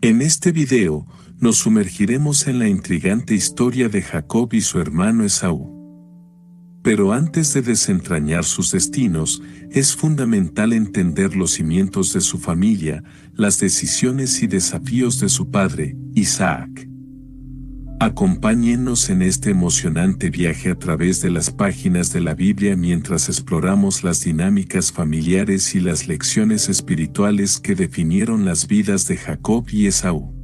En este video, nos sumergiremos en la intrigante historia de Jacob y su hermano Esaú. Pero antes de desentrañar sus destinos, es fundamental entender los cimientos de su familia, las decisiones y desafíos de su padre, Isaac. Acompáñennos en este emocionante viaje a través de las páginas de la Biblia mientras exploramos las dinámicas familiares y las lecciones espirituales que definieron las vidas de Jacob y Esaú.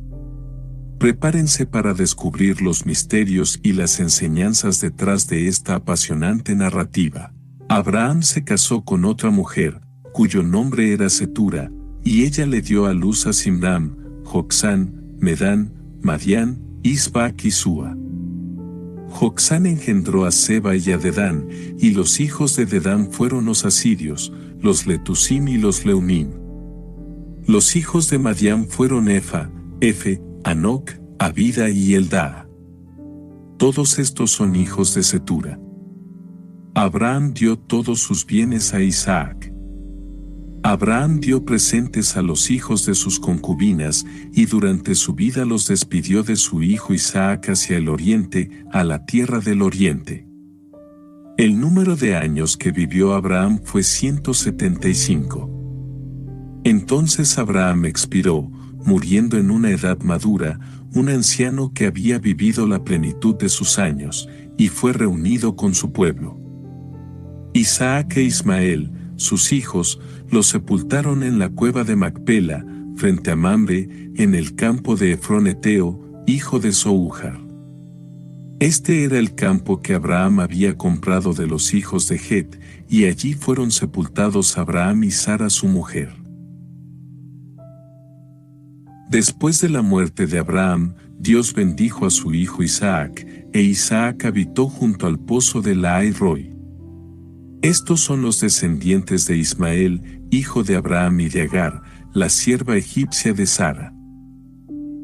Prepárense para descubrir los misterios y las enseñanzas detrás de esta apasionante narrativa. Abraham se casó con otra mujer, cuyo nombre era Cetura, y ella le dio a luz a Simram, Joksán, Medán, Madián, Isbac y Súa. Joksán engendró a Seba y a Dedán, y los hijos de Dedán fueron los asirios, los letusim y los leumim. Los hijos de Madián fueron Efa, Efe, Anoc, Abida y Eldaa. Todos estos son hijos de Cetura. Abraham dio todos sus bienes a Isaac. Abraham dio presentes a los hijos de sus concubinas, y durante su vida los despidió de su hijo Isaac hacia el oriente, a la tierra del oriente. El número de años que vivió Abraham fue 175. Entonces Abraham expiró, muriendo en una edad madura, un anciano que había vivido la plenitud de sus años, y fue reunido con su pueblo. Isaac e Ismael, sus hijos, los sepultaron en la cueva de Macpela, frente a Mamre, en el campo de Efrón Eteo, hijo de Zohar. Este era el campo que Abraham había comprado de los hijos de Het, y allí fueron sepultados Abraham y Sara su mujer. Después de la muerte de Abraham, Dios bendijo a su hijo Isaac, e Isaac habitó junto al pozo de Lahai-Roi. Estos son los descendientes de Ismael, hijo de Abraham y de Agar, la sierva egipcia de Sara.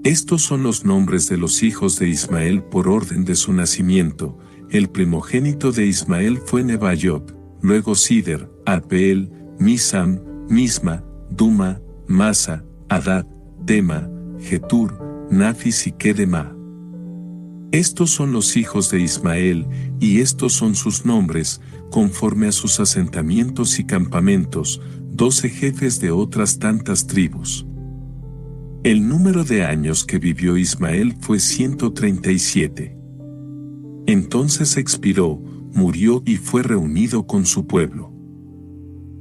Estos son los nombres de los hijos de Ismael por orden de su nacimiento. El primogénito de Ismael fue Nebaiot, luego Sider, Adbeel, Misam, Misma, Duma, Masa, Adad, Dema, Getur, Nafis y Kedema. Estos son los hijos de Ismael, y estos son sus nombres, conforme a sus asentamientos y campamentos, 12 jefes de otras tantas tribus. El número de años que vivió Ismael fue 137. Entonces expiró, murió y fue reunido con su pueblo.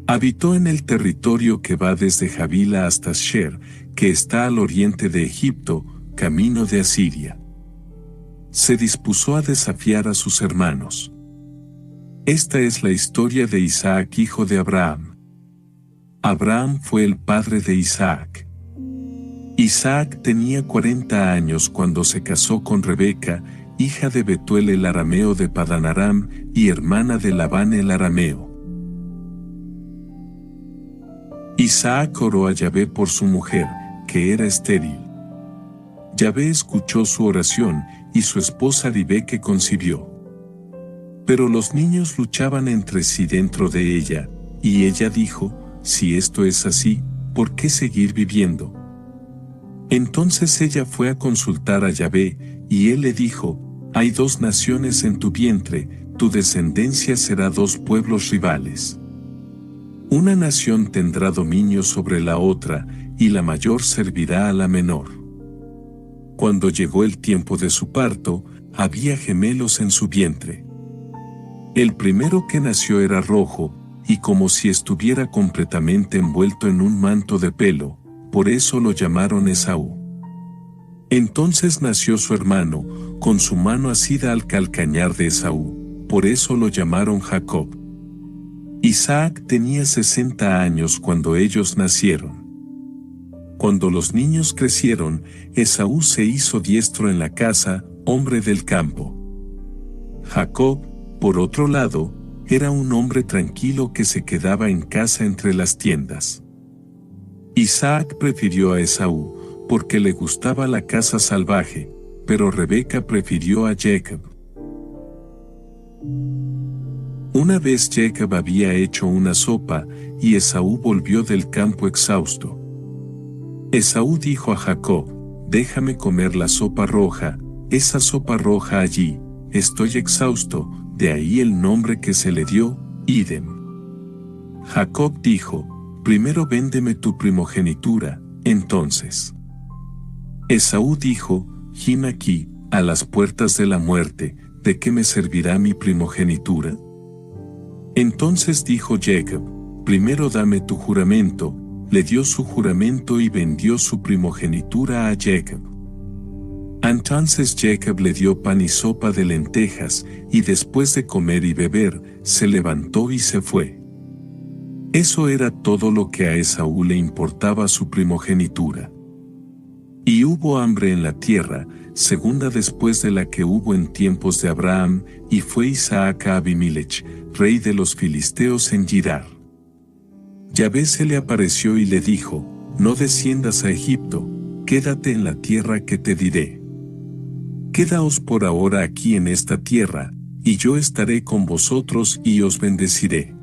Habitó en el territorio que va desde Javila hasta Sher, que está al oriente de Egipto, camino de Asiria. Se dispuso a desafiar a sus hermanos. Esta es la historia de Isaac, hijo de Abraham. Abraham fue el padre de Isaac. Isaac tenía 40 años cuando se casó con Rebeca, hija de Betuel el arameo de Padan Aram y hermana de Labán el arameo. Isaac oró a Yahvé por su mujer, que era estéril. Yahvé escuchó su oración, y su esposa Rebeca concibió. Pero los niños luchaban entre sí dentro de ella, y ella dijo: si esto es así, ¿por qué seguir viviendo? Entonces ella fue a consultar a Yahvé, y él le dijo: hay 2 naciones en tu vientre, tu descendencia será 2 pueblos rivales. Una nación tendrá dominio sobre la otra, y la mayor servirá a la menor. Cuando llegó el tiempo de su parto, había gemelos en su vientre. El primero que nació era rojo, y como si estuviera completamente envuelto en un manto de pelo, por eso lo llamaron Esaú. Entonces nació su hermano, con su mano asida al calcañar de Esaú, por eso lo llamaron Jacob. Isaac tenía 60 años cuando ellos nacieron. Cuando los niños crecieron, Esaú se hizo diestro en la caza, hombre del campo. Jacob, por otro lado, era un hombre tranquilo que se quedaba en casa entre las tiendas. Isaac prefirió a Esaú, porque le gustaba la caza salvaje, pero Rebeca prefirió a Jacob. Una vez Jacob había hecho una sopa, y Esaú volvió del campo exhausto. Esaú dijo a Jacob: déjame comer la sopa roja, esa sopa roja allí, estoy exhausto, de ahí el nombre que se le dio, Idem. Jacob dijo, primero véndeme tu primogenitura, entonces. Esaú dijo, gime aquí, a las puertas de la muerte, ¿de qué me servirá mi primogenitura? Entonces dijo Jacob, primero dame tu juramento, le dio su juramento y vendió su primogenitura a Jacob. Entonces Jacob le dio pan y sopa de lentejas, y después de comer y beber, se levantó y se fue. Eso era todo lo que a Esaú le importaba su primogenitura. Y hubo hambre en la tierra, segunda después de la que hubo en tiempos de Abraham, y fue Isaac a Abimelech, rey de los filisteos en Girar. Yahvé se le apareció y le dijo, no desciendas a Egipto, quédate en la tierra que te diré. Quedaos por ahora aquí en esta tierra, y yo estaré con vosotros y os bendeciré.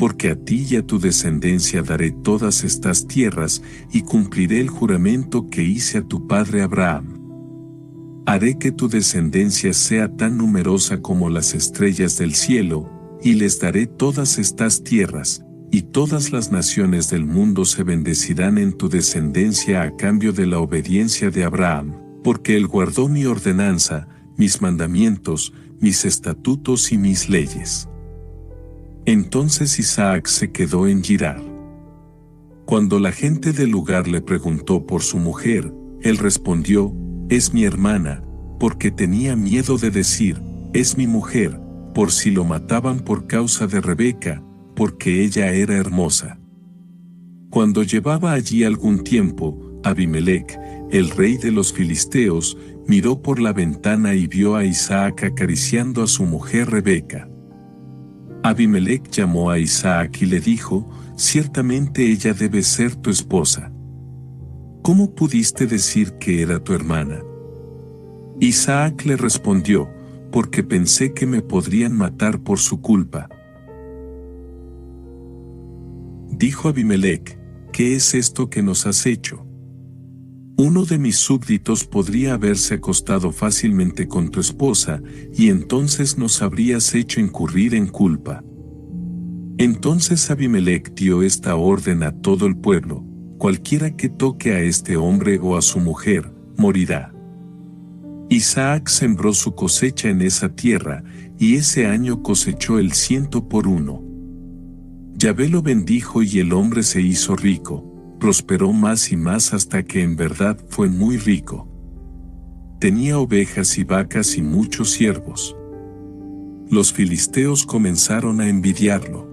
Porque a ti y a tu descendencia daré todas estas tierras, y cumpliré el juramento que hice a tu padre Abraham. Haré que tu descendencia sea tan numerosa como las estrellas del cielo, y les daré todas estas tierras, y todas las naciones del mundo se bendecirán en tu descendencia a cambio de la obediencia de Abraham, porque él guardó mi ordenanza, mis mandamientos, mis estatutos y mis leyes. Entonces Isaac se quedó en Girar. Cuando la gente del lugar le preguntó por su mujer, él respondió, es mi hermana, porque tenía miedo de decir, es mi mujer, por si lo mataban por causa de Rebeca, porque ella era hermosa. Cuando llevaba allí algún tiempo, Abimelech, el rey de los filisteos, miró por la ventana y vio a Isaac acariciando a su mujer Rebeca. Abimelech llamó a Isaac y le dijo, ciertamente ella debe ser tu esposa. ¿Cómo pudiste decir que era tu hermana? Isaac le respondió, porque pensé que me podrían matar por su culpa. Dijo Abimelech, ¿qué es esto que nos has hecho? Uno de mis súbditos podría haberse acostado fácilmente con tu esposa, y entonces nos habrías hecho incurrir en culpa. Entonces Abimelech dio esta orden a todo el pueblo, cualquiera que toque a este hombre o a su mujer, morirá. Isaac sembró su cosecha en esa tierra, y ese año cosechó el 100 por 1. Yahvé lo bendijo y el hombre se hizo rico, prosperó más y más hasta que en verdad fue muy rico. Tenía ovejas y vacas y muchos siervos. Los filisteos comenzaron a envidiarlo.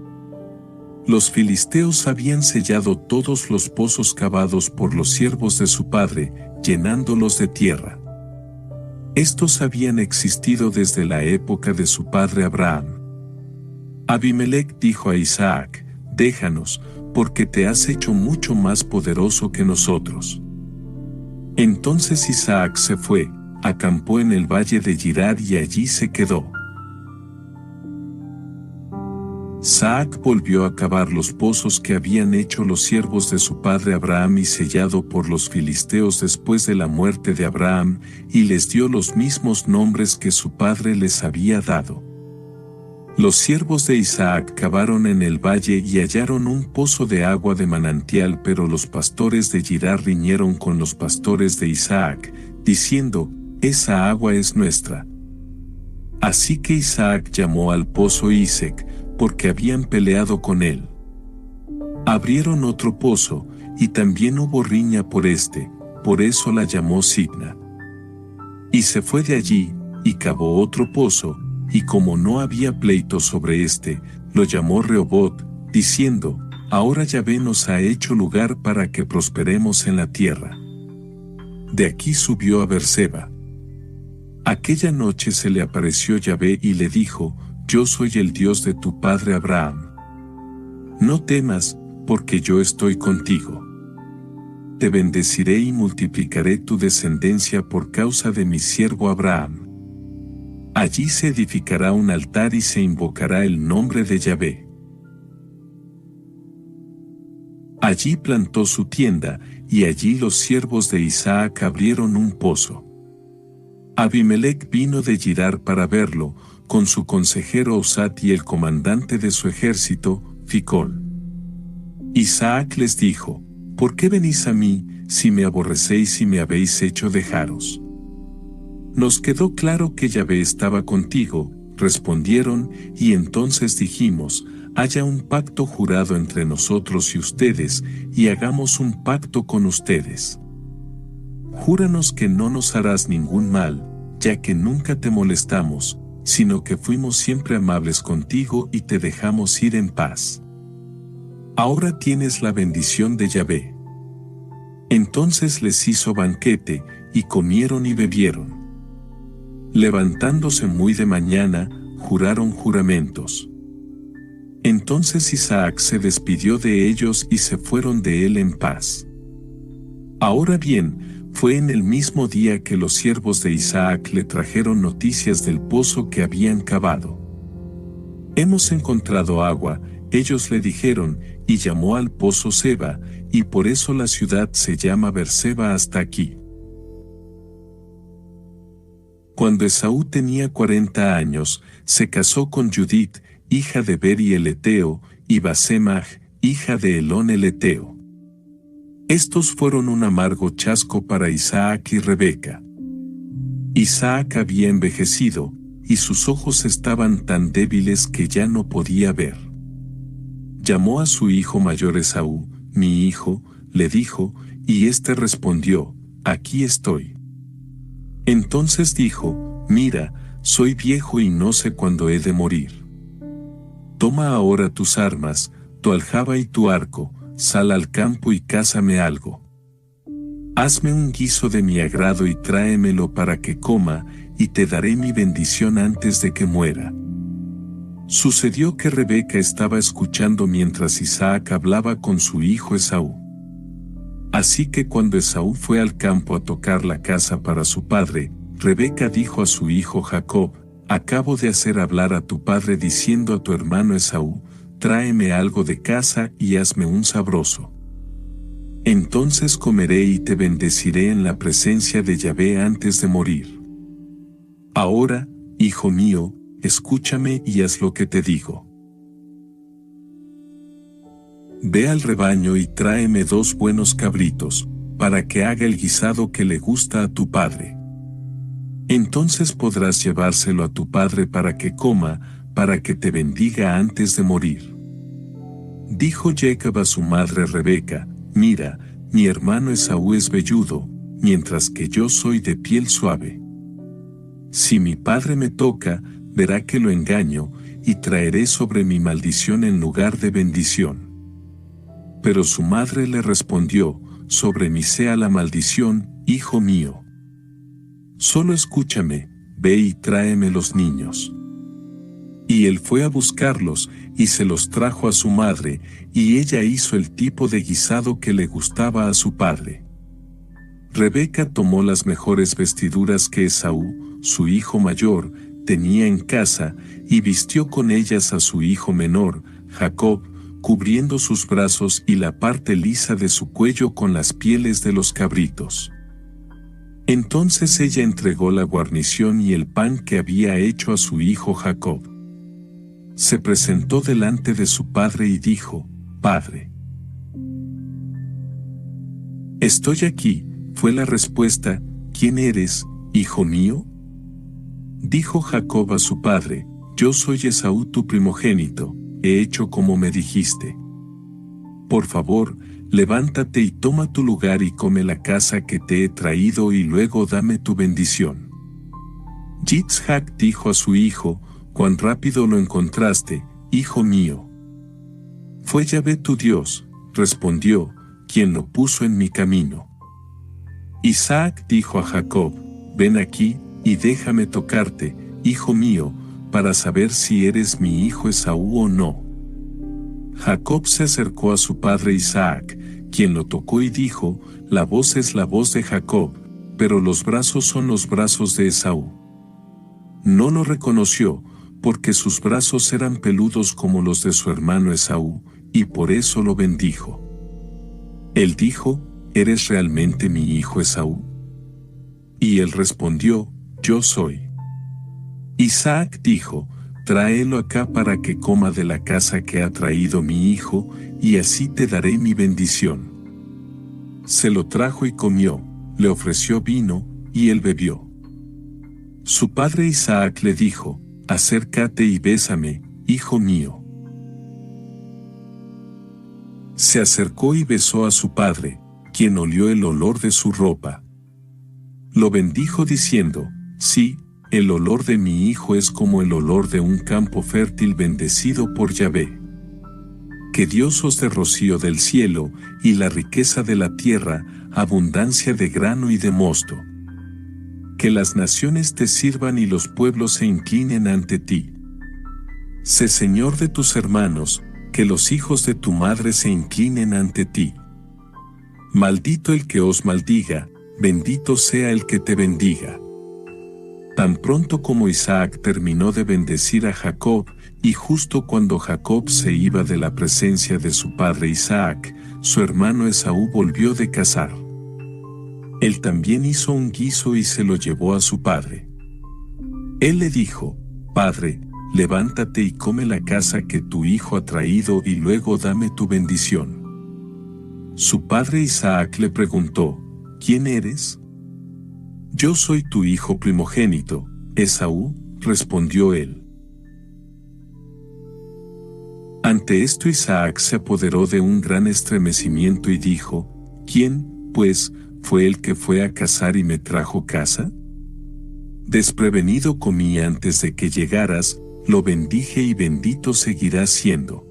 Los filisteos habían sellado todos los pozos cavados por los siervos de su padre, llenándolos de tierra. Estos habían existido desde la época de su padre Abraham. Abimelech dijo a Isaac, déjanos, porque te has hecho mucho más poderoso que nosotros. Entonces Isaac se fue, acampó en el valle de Girar y allí se quedó. Isaac volvió a cavar los pozos que habían hecho los siervos de su padre Abraham y sellado por los filisteos después de la muerte de Abraham, y les dio los mismos nombres que su padre les había dado. Los siervos de Isaac cavaron en el valle y hallaron un pozo de agua de manantial, pero los pastores de Girar riñeron con los pastores de Isaac, diciendo, esa agua es nuestra. Así que Isaac llamó al pozo Isec, porque habían peleado con él. Abrieron otro pozo, y también hubo riña por eso la llamó Sibna. Y se fue de allí, y cavó otro pozo, y como no había pleito sobre lo llamó Rehobot, diciendo, ahora Yahvé nos ha hecho lugar para que prosperemos en la tierra. De aquí subió a Beerseba. Aquella noche se le apareció Yahvé y le dijo, yo soy el Dios de tu padre Abraham. No temas, porque yo estoy contigo. Te bendeciré y multiplicaré tu descendencia por causa de mi siervo Abraham. Allí se edificará un altar y se invocará el nombre de Yahvé. Allí plantó su tienda, y allí los siervos de Isaac abrieron un pozo. Abimelec vino de Girar para verlo, con su consejero Osat y el comandante de su ejército, Ficol. Isaac les dijo: ¿Por qué venís a mí, si me aborrecéis y me habéis hecho dejaros? Nos quedó claro que Yahvé estaba contigo, respondieron, y entonces dijimos: haya un pacto jurado entre nosotros y ustedes, y hagamos un pacto con ustedes. Júranos que no nos harás ningún mal, ya que nunca te molestamos, sino que fuimos siempre amables contigo y te dejamos ir en paz. Ahora tienes la bendición de Yahvé. Entonces les hizo banquete, y comieron y bebieron. Levantándose muy de mañana, juraron juramentos. Entonces Isaac se despidió de ellos y se fueron de él en paz. Ahora bien, fue en el mismo día que los siervos de Isaac le trajeron noticias del pozo que habían cavado. Hemos encontrado agua, ellos le dijeron, y llamó al pozo Seba, y por eso la ciudad se llama Beerseba hasta aquí. Cuando Esaú tenía 40 años, se casó con Judith, hija de Beri el Eteo, y Basemaj, hija de Elón el Eteo. Estos fueron un amargo chasco para Isaac y Rebeca. Isaac había envejecido, y sus ojos estaban tan débiles que ya no podía ver. Llamó a su hijo mayor Esaú: mi hijo, le dijo, y éste respondió: aquí estoy. Entonces dijo: mira, soy viejo y no sé cuándo he de morir. Toma ahora tus armas, tu aljaba y tu arco, sal al campo y cázame algo. Hazme un guiso de mi agrado y tráemelo para que coma, y te daré mi bendición antes de que muera. Sucedió que Rebeca estaba escuchando mientras Isaac hablaba con su hijo Esaú. Así que cuando Esaú fue al campo a tocar la caza para su padre, Rebeca dijo a su hijo Jacob: acabo de hacer hablar a tu padre diciendo a tu hermano Esaú: tráeme algo de caza y hazme un sabroso. Entonces comeré y te bendeciré en la presencia de Yahvé antes de morir. Ahora, hijo mío, escúchame y haz lo que te digo. Ve al rebaño y tráeme 2 buenos cabritos, para que haga el guisado que le gusta a tu padre. Entonces podrás llevárselo a tu padre para que coma, para que te bendiga antes de morir. Dijo Jacob a su madre Rebeca: mira, mi hermano Esaú es velludo, mientras que yo soy de piel suave. Si mi padre me toca, verá que lo engaño, y traeré sobre mi maldición en lugar de bendición. Pero su madre le respondió: sobre mí sea la maldición, hijo mío. Solo escúchame, ve y tráeme los niños. Y él fue a buscarlos, y se los trajo a su madre, y ella hizo el tipo de guisado que le gustaba a su padre. Rebeca tomó las mejores vestiduras que Esaú, su hijo mayor, tenía en casa, y vistió con ellas a su hijo menor, Jacob, cubriendo sus brazos y la parte lisa de su cuello con las pieles de los cabritos. Entonces ella entregó la guarnición y el pan que había hecho a su hijo Jacob. Se presentó delante de su padre y dijo: Padre. Estoy aquí, fue la respuesta. ¿Quién eres, hijo mío? Dijo Jacob a su padre: Yo soy Esaú tu primogénito, he hecho como me dijiste. Por favor, levántate y toma tu lugar y come la caza que te he traído y luego dame tu bendición. Yitzhak dijo a su hijo: Cuán rápido lo encontraste, hijo mío. Fue Yahvé tu Dios, respondió, quien lo puso en mi camino. Isaac dijo a Jacob: Ven aquí, y déjame tocarte, hijo mío, para saber si eres mi hijo Esaú o no. Jacob se acercó a su padre Isaac, quien lo tocó y dijo: La voz es la voz de Jacob, pero los brazos son los brazos de Esaú. No lo reconoció, porque sus brazos eran peludos como los de su hermano Esaú, y por eso lo bendijo. Él dijo, ¿eres realmente mi hijo Esaú? Y él respondió, yo soy. Isaac dijo, tráelo acá para que coma de la caza que ha traído mi hijo, y así te daré mi bendición. Se lo trajo y comió, le ofreció vino, y él bebió. Su padre Isaac le dijo, acércate y bésame, hijo mío. Se acercó y besó a su padre, quien olió el olor de su ropa. Lo bendijo diciendo, sí, el olor de mi hijo es como el olor de un campo fértil bendecido por Yahvé. Que Dios os dé rocío del cielo, y la riqueza de la tierra, abundancia de grano y de mosto. Que las naciones te sirvan y los pueblos se inclinen ante ti. Sé Señor de tus hermanos, que los hijos de tu madre se inclinen ante ti. Maldito el que os maldiga, bendito sea el que te bendiga. Tan pronto como Isaac terminó de bendecir a Jacob, y justo cuando Jacob se iba de la presencia de su padre Isaac, su hermano Esaú volvió de cazar. Él también hizo un guiso y se lo llevó a su padre. Él le dijo, Padre, levántate y come la caza que tu hijo ha traído y luego dame tu bendición. Su padre Isaac le preguntó, ¿quién eres? Yo soy tu hijo primogénito, Esaú, respondió él. Ante esto Isaac se apoderó de un gran estremecimiento y dijo, ¿quién, pues, fue el que fue a cazar y me trajo caza? Desprevenido comí antes de que llegaras, lo bendije y bendito seguirá siendo.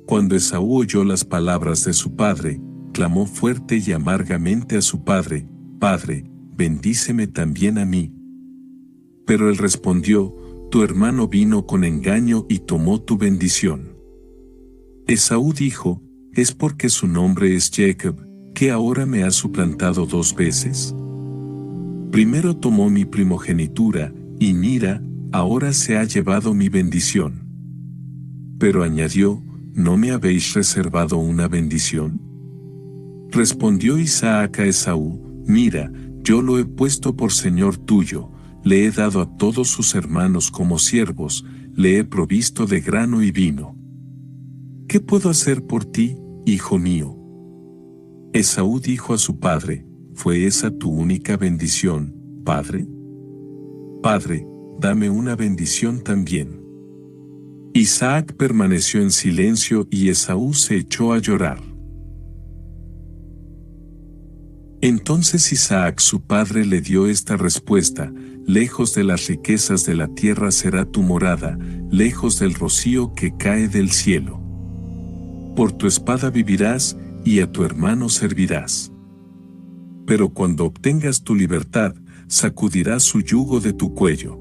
Cuando Esaú oyó las palabras de su padre, clamó fuerte y amargamente a su padre, Padre, bendíceme también a mí. Pero él respondió, tu hermano vino con engaño y tomó tu bendición. Esaú dijo, ¿es porque su nombre es Jacob, que ahora me ha suplantado 2 veces? Primero tomó mi primogenitura, y mira, ahora se ha llevado mi bendición. Pero añadió, ¿no me habéis reservado una bendición? Respondió Isaac a Esaú, mira, yo lo he puesto por señor tuyo, le he dado a todos sus hermanos como siervos, le he provisto de grano y vino. ¿Qué puedo hacer por ti, hijo mío? Esaú dijo a su padre, ¿fue esa tu única bendición, padre? Padre, dame una bendición también. Isaac permaneció en silencio y Esaú se echó a llorar. Entonces Isaac su padre le dio esta respuesta, lejos de las riquezas de la tierra será tu morada, lejos del rocío que cae del cielo. Por tu espada vivirás, y a tu hermano servirás. Pero cuando obtengas tu libertad, sacudirás su yugo de tu cuello.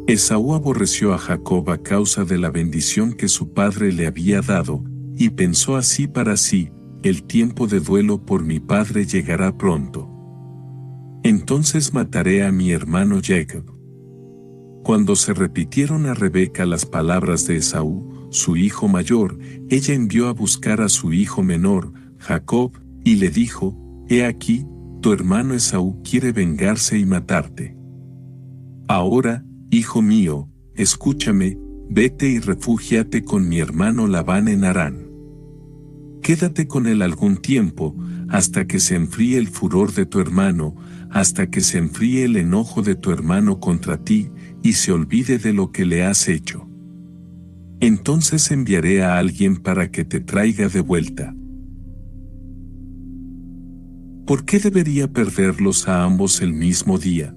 Esaú aborreció a Jacob a causa de la bendición que su padre le había dado, y pensó así para sí, el tiempo de duelo por mi padre llegará pronto. Entonces mataré a mi hermano Jacob. Cuando se repitieron a Rebeca las palabras de Esaú, su hijo mayor, ella envió a buscar a su hijo menor, Jacob, y le dijo, he aquí, tu hermano Esaú quiere vengarse y matarte. Ahora, hijo mío, escúchame, vete y refúgiate con mi hermano Labán en Harán. Quédate con él algún tiempo, hasta que se enfríe el furor de tu hermano, hasta que se enfríe el enojo de tu hermano contra ti, y se olvide de lo que le has hecho. Entonces enviaré a alguien para que te traiga de vuelta. ¿Por qué debería perderlos a ambos el mismo día?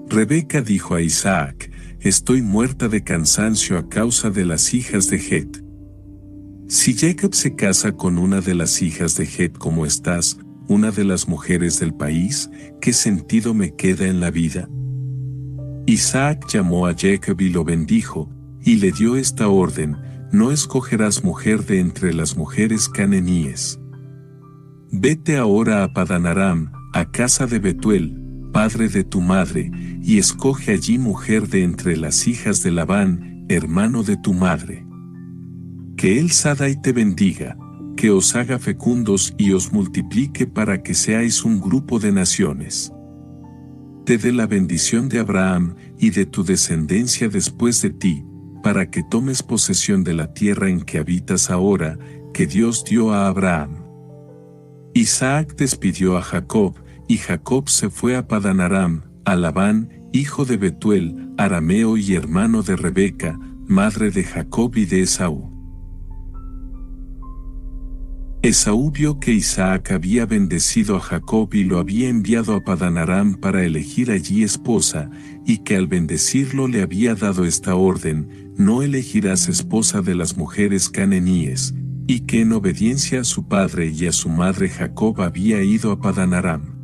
Rebeca dijo a Isaac, estoy muerta de cansancio a causa de las hijas de Het. Si Jacob se casa con una de las hijas de Het como estás, una de las mujeres del país, ¿qué sentido me queda en la vida? Isaac llamó a Jacob y lo bendijo, y le dio esta orden, no escogerás mujer de entre las mujeres cananíes. Vete ahora a Padán Aram, a casa de Betuel, padre de tu madre, y escoge allí mujer de entre las hijas de Labán, hermano de tu madre. Que el Sadai te bendiga, que os haga fecundos y os multiplique para que seáis un grupo de naciones. Te dé la bendición de Abraham y de tu descendencia después de ti, para que tomes posesión de la tierra en que habitas ahora, que Dios dio a Abraham. Isaac despidió a Jacob, y Jacob se fue a Padán Aram, a Labán, hijo de Betuel, arameo y hermano de Rebeca, madre de Jacob y de Esaú. Esaú vio que Isaac había bendecido a Jacob y lo había enviado a Padán Aram para elegir allí esposa, y que al bendecirlo le había dado esta orden: no elegirás esposa de las mujeres cananíes, y que en obediencia a su padre y a su madre Jacob había ido a Padán Aram.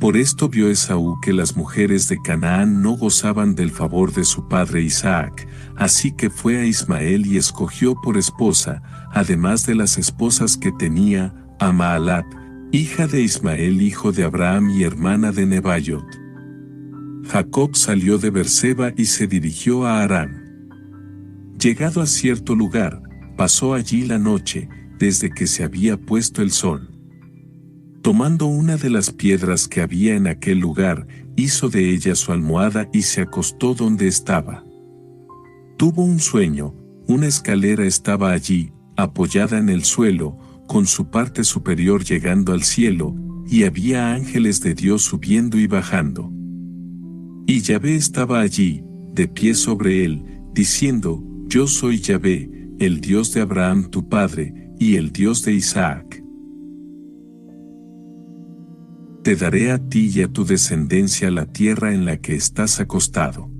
Por esto vio Esaú que las mujeres de Canaán no gozaban del favor de su padre Isaac, así que fue a Ismael y escogió por esposa, además de las esposas que tenía, a Maalat, hija de Ismael hijo de Abraham y hermana de Nebaiot. Jacob salió de Berseba y se dirigió a Harán. Llegado a cierto lugar, pasó allí la noche, desde que se había puesto el sol. Tomando una de las piedras que había en aquel lugar, hizo de ella su almohada y se acostó donde estaba. Tuvo un sueño: una escalera estaba allí, apoyada en el suelo, con su parte superior llegando al cielo, y había ángeles de Dios subiendo y bajando. Y Yahvé estaba allí, de pie sobre él, diciendo: Yo soy Yahvé, el Dios de Abraham tu padre, y el Dios de Isaac. Te daré a ti y a tu descendencia la tierra en la que estás acostado.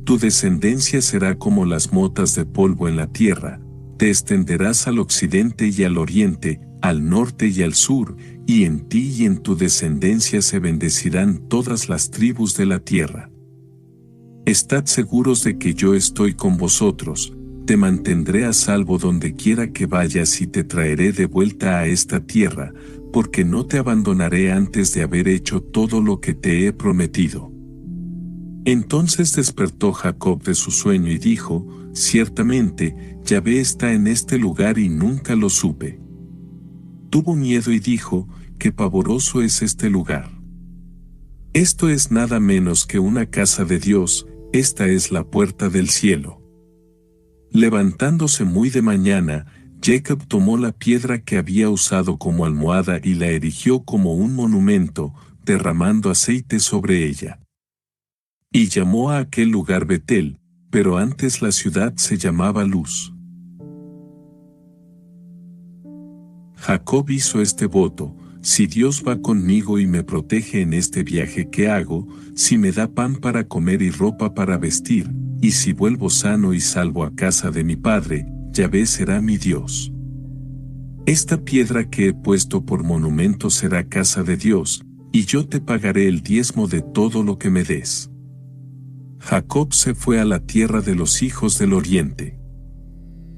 Tu descendencia será como las motas de polvo en la tierra, te extenderás al occidente y al oriente, al norte y al sur, y en ti y en tu descendencia se bendecirán todas las tribus de la tierra. Estad seguros de que yo estoy con vosotros, te mantendré a salvo donde quiera que vayas y te traeré de vuelta a esta tierra, porque no te abandonaré antes de haber hecho todo lo que te he prometido. Entonces despertó Jacob de su sueño y dijo: Ciertamente, Yahvé está en este lugar y nunca lo supe. Tuvo miedo y dijo: Qué pavoroso es este lugar. Esto es nada menos que una casa de Dios, esta es la puerta del cielo. Levantándose muy de mañana, Jacob tomó la piedra que había usado como almohada y la erigió como un monumento, derramando aceite sobre ella. Y llamó a aquel lugar Betel, pero antes la ciudad se llamaba Luz. Jacob hizo este voto: si Dios va conmigo y me protege en este viaje que hago, si me da pan para comer y ropa para vestir, y si vuelvo sano y salvo a casa de mi padre, Yahvé será mi Dios. Esta piedra que he puesto por monumento será casa de Dios, y yo te pagaré el diezmo de todo lo que me des. Jacob se fue a la tierra de los hijos del oriente.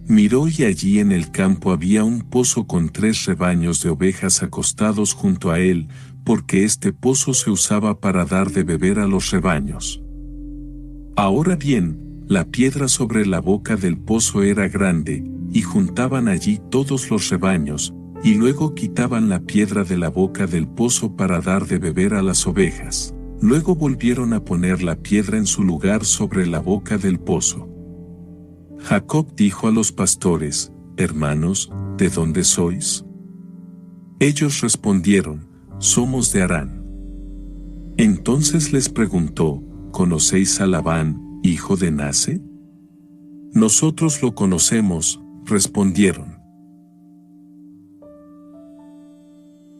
Miró y allí en el campo había un pozo con 3 rebaños de ovejas acostados junto a él, porque este pozo se usaba para dar de beber a los rebaños. Ahora bien, la piedra sobre la boca del pozo era grande, y juntaban allí todos los rebaños, y luego quitaban la piedra de la boca del pozo para dar de beber a las ovejas. Luego volvieron a poner la piedra en su lugar sobre la boca del pozo. Jacob dijo a los pastores: Hermanos, ¿de dónde sois? Ellos respondieron: Somos de Harán. Entonces les preguntó: ¿Conocéis a Labán, hijo de Nase? Nosotros lo conocemos, respondieron.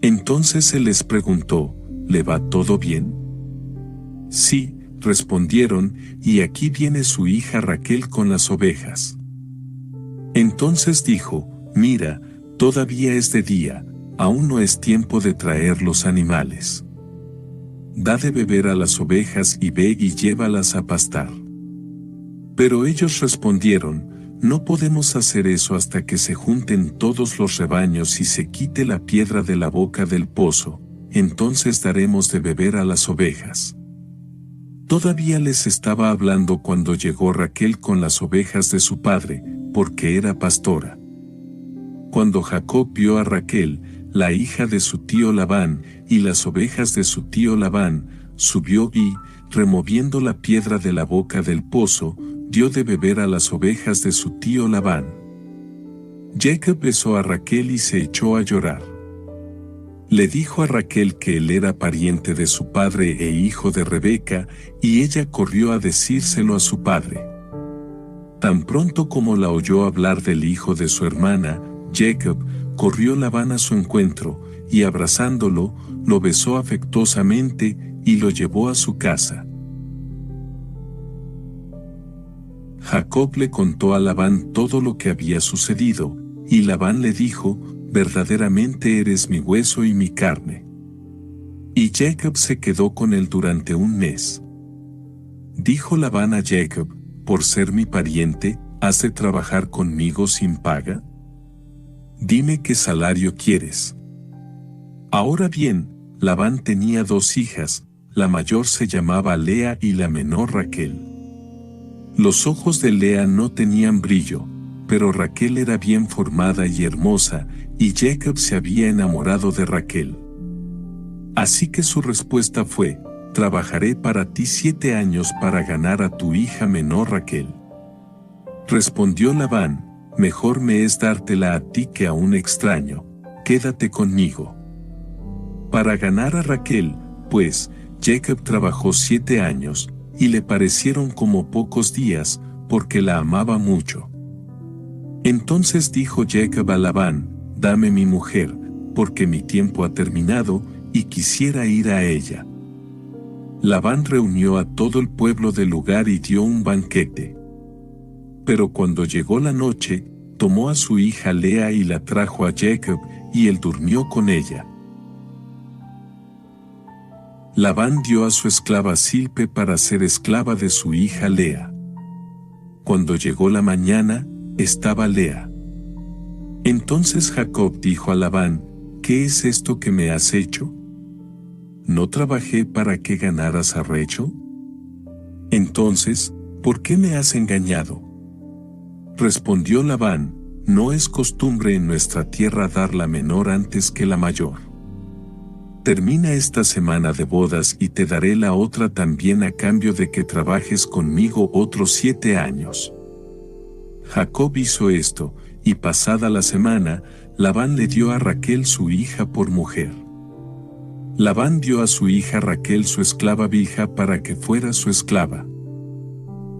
Entonces él les preguntó: ¿Le va todo bien? Sí, respondieron, y aquí viene su hija Raquel con las ovejas. Entonces dijo: Mira, todavía es de día, aún no es tiempo de traer los animales. Da de beber a las ovejas y ve y llévalas a pastar. Pero ellos respondieron: No podemos hacer eso hasta que se junten todos los rebaños y se quite la piedra de la boca del pozo, entonces daremos de beber a las ovejas. Todavía les estaba hablando cuando llegó Raquel con las ovejas de su padre, porque era pastora. Cuando Jacob vio a Raquel, la hija de su tío Labán, y las ovejas de su tío Labán, subió y, removiendo la piedra de la boca del pozo, dio de beber a las ovejas de su tío Labán. Jacob besó a Raquel y se echó a llorar. Le dijo a Raquel que él era pariente de su padre e hijo de Rebeca, y ella corrió a decírselo a su padre. Tan pronto como la oyó hablar del hijo de su hermana, Jacob, corrió Labán a su encuentro, y abrazándolo, lo besó afectuosamente, y lo llevó a su casa. Jacob le contó a Labán todo lo que había sucedido, y Labán le dijo: verdaderamente eres mi hueso y mi carne. Y Jacob se quedó con él durante un mes. Dijo Labán a Jacob: por ser mi pariente, ¿has de trabajar conmigo sin paga? Dime qué salario quieres. Ahora bien, Labán tenía 2 hijas, la mayor se llamaba Lea y la menor Raquel. Los ojos de Lea no tenían brillo, pero Raquel era bien formada y hermosa, y Jacob se había enamorado de Raquel. Así que su respuesta fue: trabajaré para ti 7 años para ganar a tu hija menor Raquel. Respondió Labán: mejor me es dártela a ti que a un extraño, quédate conmigo. Para ganar a Raquel, pues, Jacob trabajó 7 años, y le parecieron como pocos días, porque la amaba mucho. Entonces dijo Jacob a Labán: dame mi mujer, porque mi tiempo ha terminado, y quisiera ir a ella. Labán reunió a todo el pueblo del lugar y dio un banquete. Pero cuando llegó la noche, tomó a su hija Lea y la trajo a Jacob, y él durmió con ella. Labán dio a su esclava Silpe para ser esclava de su hija Lea. Cuando llegó la mañana, estaba Lea. Entonces Jacob dijo a Labán: ¿qué es esto que me has hecho? ¿No trabajé para que ganaras a Rachel? Entonces, ¿por qué me has engañado? Respondió Labán: no es costumbre en nuestra tierra dar la menor antes que la mayor. Termina esta semana de bodas y te daré la otra también a cambio de que trabajes conmigo otros 7 años. Jacob hizo esto, y pasada la semana, Labán le dio a Raquel su hija por mujer. Labán dio a su hija Raquel su esclava Bilha para que fuera su esclava.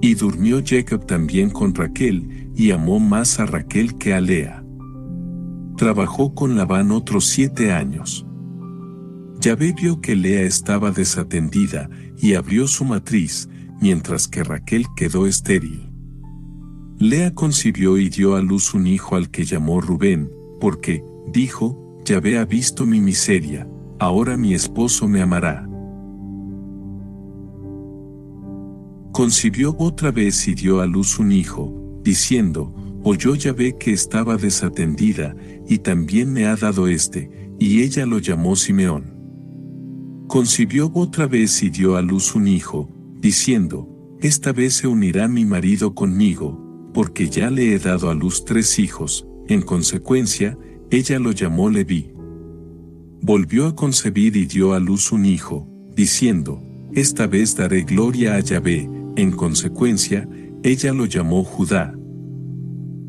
Y durmió Jacob también con Raquel, y amó más a Raquel que a Lea. Trabajó con Labán otros 7 años. Yahvé vio que Lea estaba desatendida, y abrió su matriz, mientras que Raquel quedó estéril. Lea concibió y dio a luz un hijo al que llamó Rubén, porque, dijo, Yahvé ha visto mi miseria, ahora mi esposo me amará. Concibió otra vez y dio a luz un hijo, diciendo, oyó Yahvé que estaba desatendida, y también me ha dado y ella lo llamó Simeón. Concibió otra vez y dio a luz un hijo, diciendo, esta vez se unirá mi marido conmigo, porque ya le he dado a luz 3 hijos, en consecuencia, ella lo llamó Leví. Volvió a concebir y dio a luz un hijo, diciendo, esta vez daré gloria a Yahvé, en consecuencia, ella lo llamó Judá.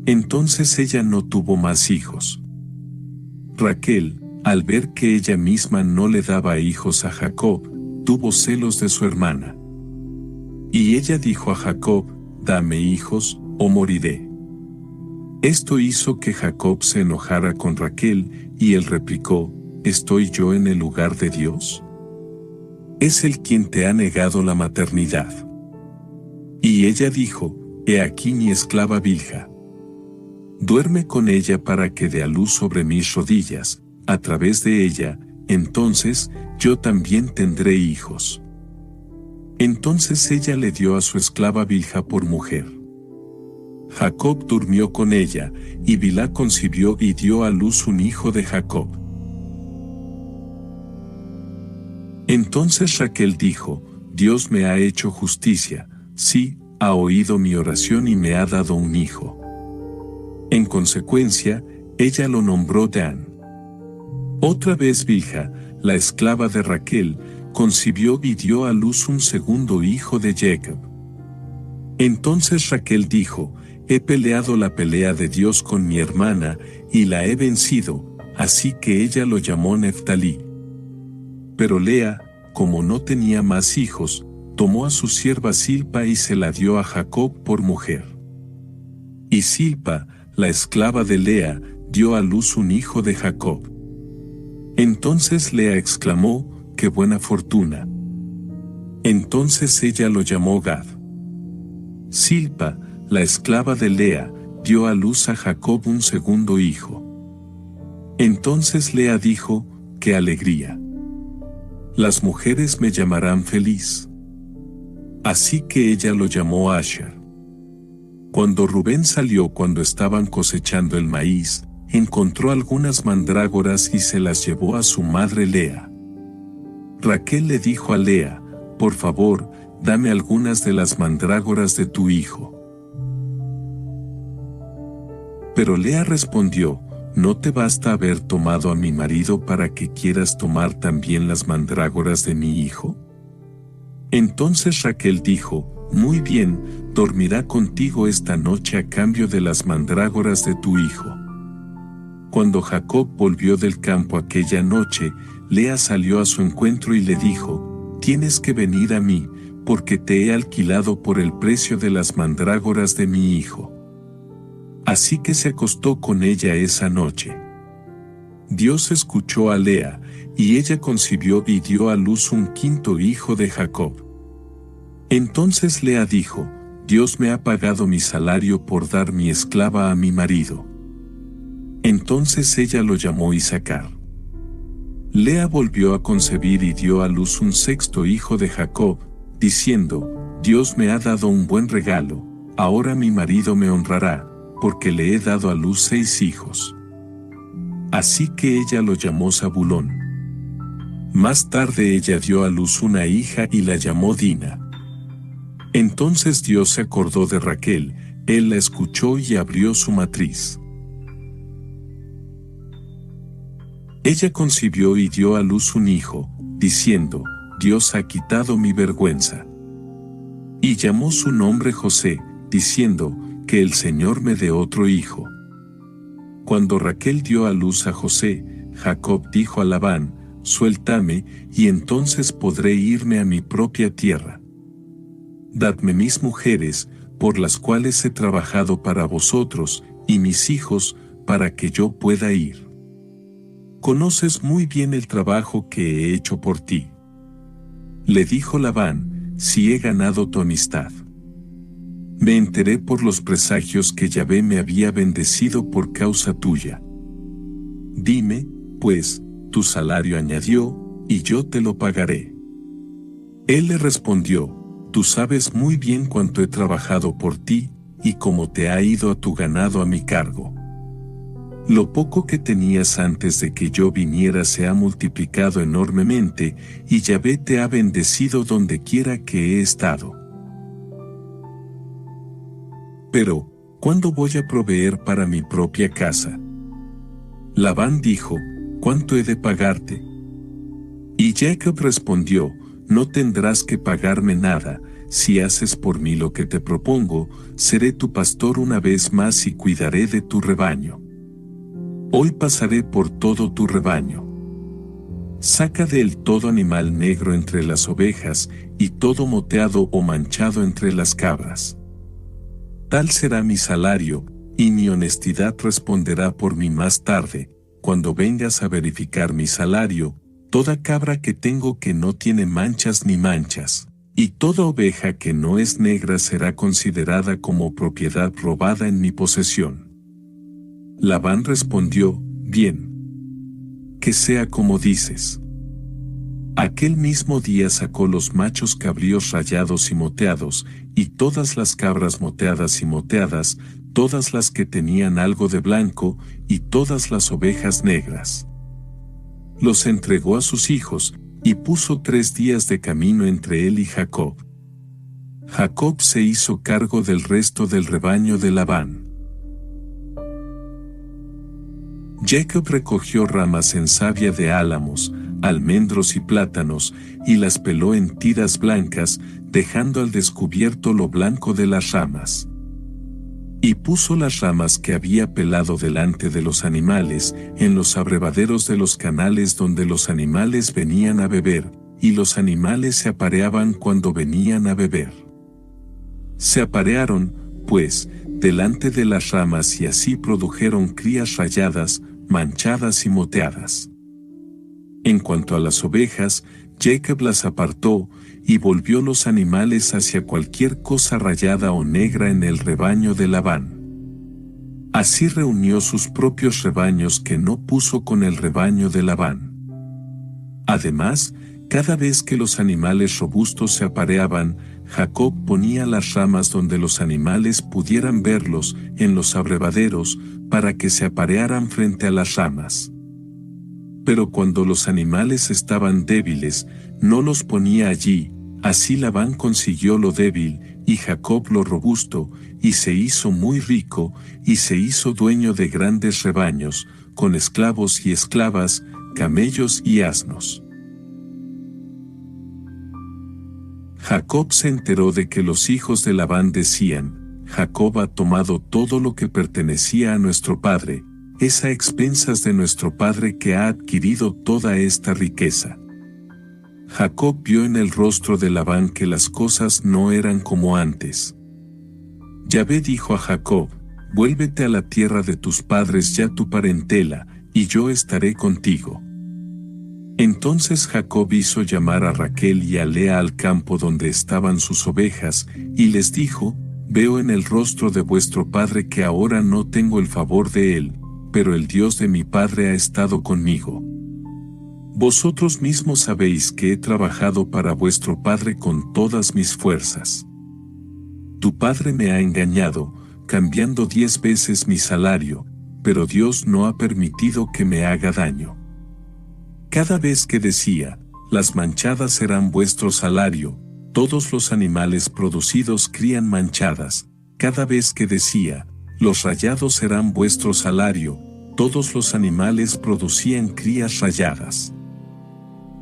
Entonces ella no tuvo más hijos. Raquel, al ver que ella misma no le daba hijos a Jacob, tuvo celos de su hermana. Y ella dijo a Jacob, dame hijos, o moriré. Esto hizo que Jacob se enojara con Raquel, y él replicó, ¿estoy yo en el lugar de Dios? Es Él quien te ha negado la maternidad. Y ella dijo, he aquí mi esclava Bilha. Duerme con ella para que dé a luz sobre mis rodillas, a través de ella, entonces, yo también tendré hijos. Entonces ella le dio a su esclava Bilha por mujer. Jacob durmió con ella, y Bilha concibió y dio a luz un hijo de Jacob. Entonces Raquel dijo, Dios me ha hecho justicia, sí, ha oído mi oración y me ha dado un hijo. En consecuencia, Ella lo nombró Dan. Otra vez Bilha, la esclava de Raquel, concibió y dio a luz un segundo hijo de Jacob. Entonces Raquel dijo: he peleado la pelea de Dios con mi hermana, y la he vencido, así que ella lo llamó Neftalí. Pero Lea, como no tenía más hijos, tomó a su sierva Silpa y se la dio a Jacob por mujer. Y Silpa, la esclava de Lea, dio a luz un hijo de Jacob. Entonces Lea exclamó: ¡qué buena fortuna! Entonces ella lo llamó Gad. Silpa, la esclava de Lea, dio a luz a Jacob un segundo hijo. Entonces Lea dijo: ¡qué alegría! Las mujeres me llamarán feliz. Así que ella lo llamó Asher. Cuando Rubén salió cuando estaban cosechando el maíz, encontró algunas mandrágoras y se las llevó a su madre Lea. Raquel le dijo a Lea: por favor, dame algunas de las mandrágoras de tu hijo. Pero Lea respondió: ¿no te basta haber tomado a mi marido para que quieras tomar también las mandrágoras de mi hijo? Entonces Raquel dijo: muy bien, dormirá contigo esta noche a cambio de las mandrágoras de tu hijo. Cuando Jacob volvió del campo aquella noche, Lea salió a su encuentro y le dijo: tienes que venir a mí, porque te he alquilado por el precio de las mandrágoras de mi hijo. Así que se acostó con ella esa noche. Dios escuchó a Lea, y ella concibió y dio a luz un quinto hijo de Jacob. Entonces Lea dijo: Dios me ha pagado mi salario por dar mi esclava a mi marido. Entonces ella lo llamó Isacar. Lea volvió a concebir y dio a luz un sexto hijo de Jacob, diciendo: Dios me ha dado un buen regalo, ahora mi marido me honrará, porque le he dado a luz 6 hijos. Así que ella lo llamó Zabulón. Más tarde ella dio a luz una hija y la llamó Dina. Entonces Dios se acordó de Raquel, él la escuchó y abrió su matriz. Ella concibió y dio a luz un hijo, diciendo: Dios ha quitado mi vergüenza. Y llamó su nombre José, diciendo: que el Señor me dé otro hijo. Cuando Raquel dio a luz a José, Jacob dijo a Labán: suéltame, y entonces podré irme a mi propia tierra. Dadme mis mujeres, por las cuales he trabajado para vosotros, y mis hijos, para que yo pueda ir. Conoces muy bien el trabajo que he hecho por ti. Le dijo Labán: si he ganado tu amistad. Me enteré por los presagios que Yahvé me había bendecido por causa tuya. Dime, pues, tu salario, añadió, y yo te lo pagaré. Él le respondió: tú sabes muy bien cuánto he trabajado por ti, y cómo te ha ido a tu ganado a mi cargo. Lo poco que tenías antes de que yo viniera se ha multiplicado enormemente, y Yahvé te ha bendecido donde quiera que he estado. Pero, ¿cuándo voy a proveer para mi propia casa? Labán dijo: ¿cuánto he de pagarte? Y Jacob respondió: no tendrás que pagarme nada, si haces por mí lo que te propongo, seré tu pastor una vez más y cuidaré de tu rebaño. Hoy pasaré por todo tu rebaño. Saca de él todo animal negro entre las ovejas, y todo moteado o manchado entre las cabras. Tal será mi salario, y mi honestidad responderá por mí más tarde, cuando vengas a verificar mi salario, toda cabra que tengo que no tiene manchas ni manchas, y toda oveja que no es negra será considerada como propiedad robada en mi posesión. Labán respondió: bien. Que sea como dices. Aquel mismo día sacó los machos cabríos rayados y moteados, y todas las cabras moteadas y moteadas, todas las que tenían algo de blanco, y todas las ovejas negras. Los entregó a sus hijos, y puso 3 días de camino entre él y Jacob. Jacob se hizo cargo del resto del rebaño de Labán. Jacob recogió ramas en savia de álamos, almendros y plátanos, y las peló en tiras blancas, dejando al descubierto lo blanco de las ramas. Y puso las ramas que había pelado delante de los animales, en los abrevaderos de los canales donde los animales venían a beber, y los animales se apareaban cuando venían a beber. Se aparearon, pues, delante de las ramas y así produjeron crías rayadas, manchadas y moteadas. En cuanto a las ovejas, Jacob las apartó, y volvió los animales hacia cualquier cosa rayada o negra en el rebaño de Labán. Así reunió sus propios rebaños que no puso con el rebaño de Labán. Además, cada vez que los animales robustos se apareaban, Jacob ponía las ramas donde los animales pudieran verlos, en los abrevaderos, para que se aparearan frente a las ramas. Pero cuando los animales estaban débiles, no los ponía allí. Así Labán consiguió lo débil, y Jacob lo robusto, y se hizo muy rico, y se hizo dueño de grandes rebaños, con esclavos y esclavas, camellos y asnos. Jacob se enteró de que los hijos de Labán decían: Jacob ha tomado todo lo que pertenecía a nuestro padre, es a expensas de nuestro padre que ha adquirido toda esta riqueza. Jacob vio en el rostro de Labán que las cosas no eran como antes. Yahvé dijo a Jacob: vuélvete a la tierra de tus padres y a tu parentela, y yo estaré contigo. Entonces Jacob hizo llamar a Raquel y a Lea al campo donde estaban sus ovejas, y les dijo: veo en el rostro de vuestro padre que ahora no tengo el favor de él, pero el Dios de mi padre ha estado conmigo. Vosotros mismos sabéis que he trabajado para vuestro padre con todas mis fuerzas. Tu padre me ha engañado, cambiando 10 veces mi salario, pero Dios no ha permitido que me haga daño. Cada vez que decía: las manchadas serán vuestro salario, todos los animales producidos crían manchadas. Cada vez que decía: los rayados serán vuestro salario, todos los animales producían crías rayadas.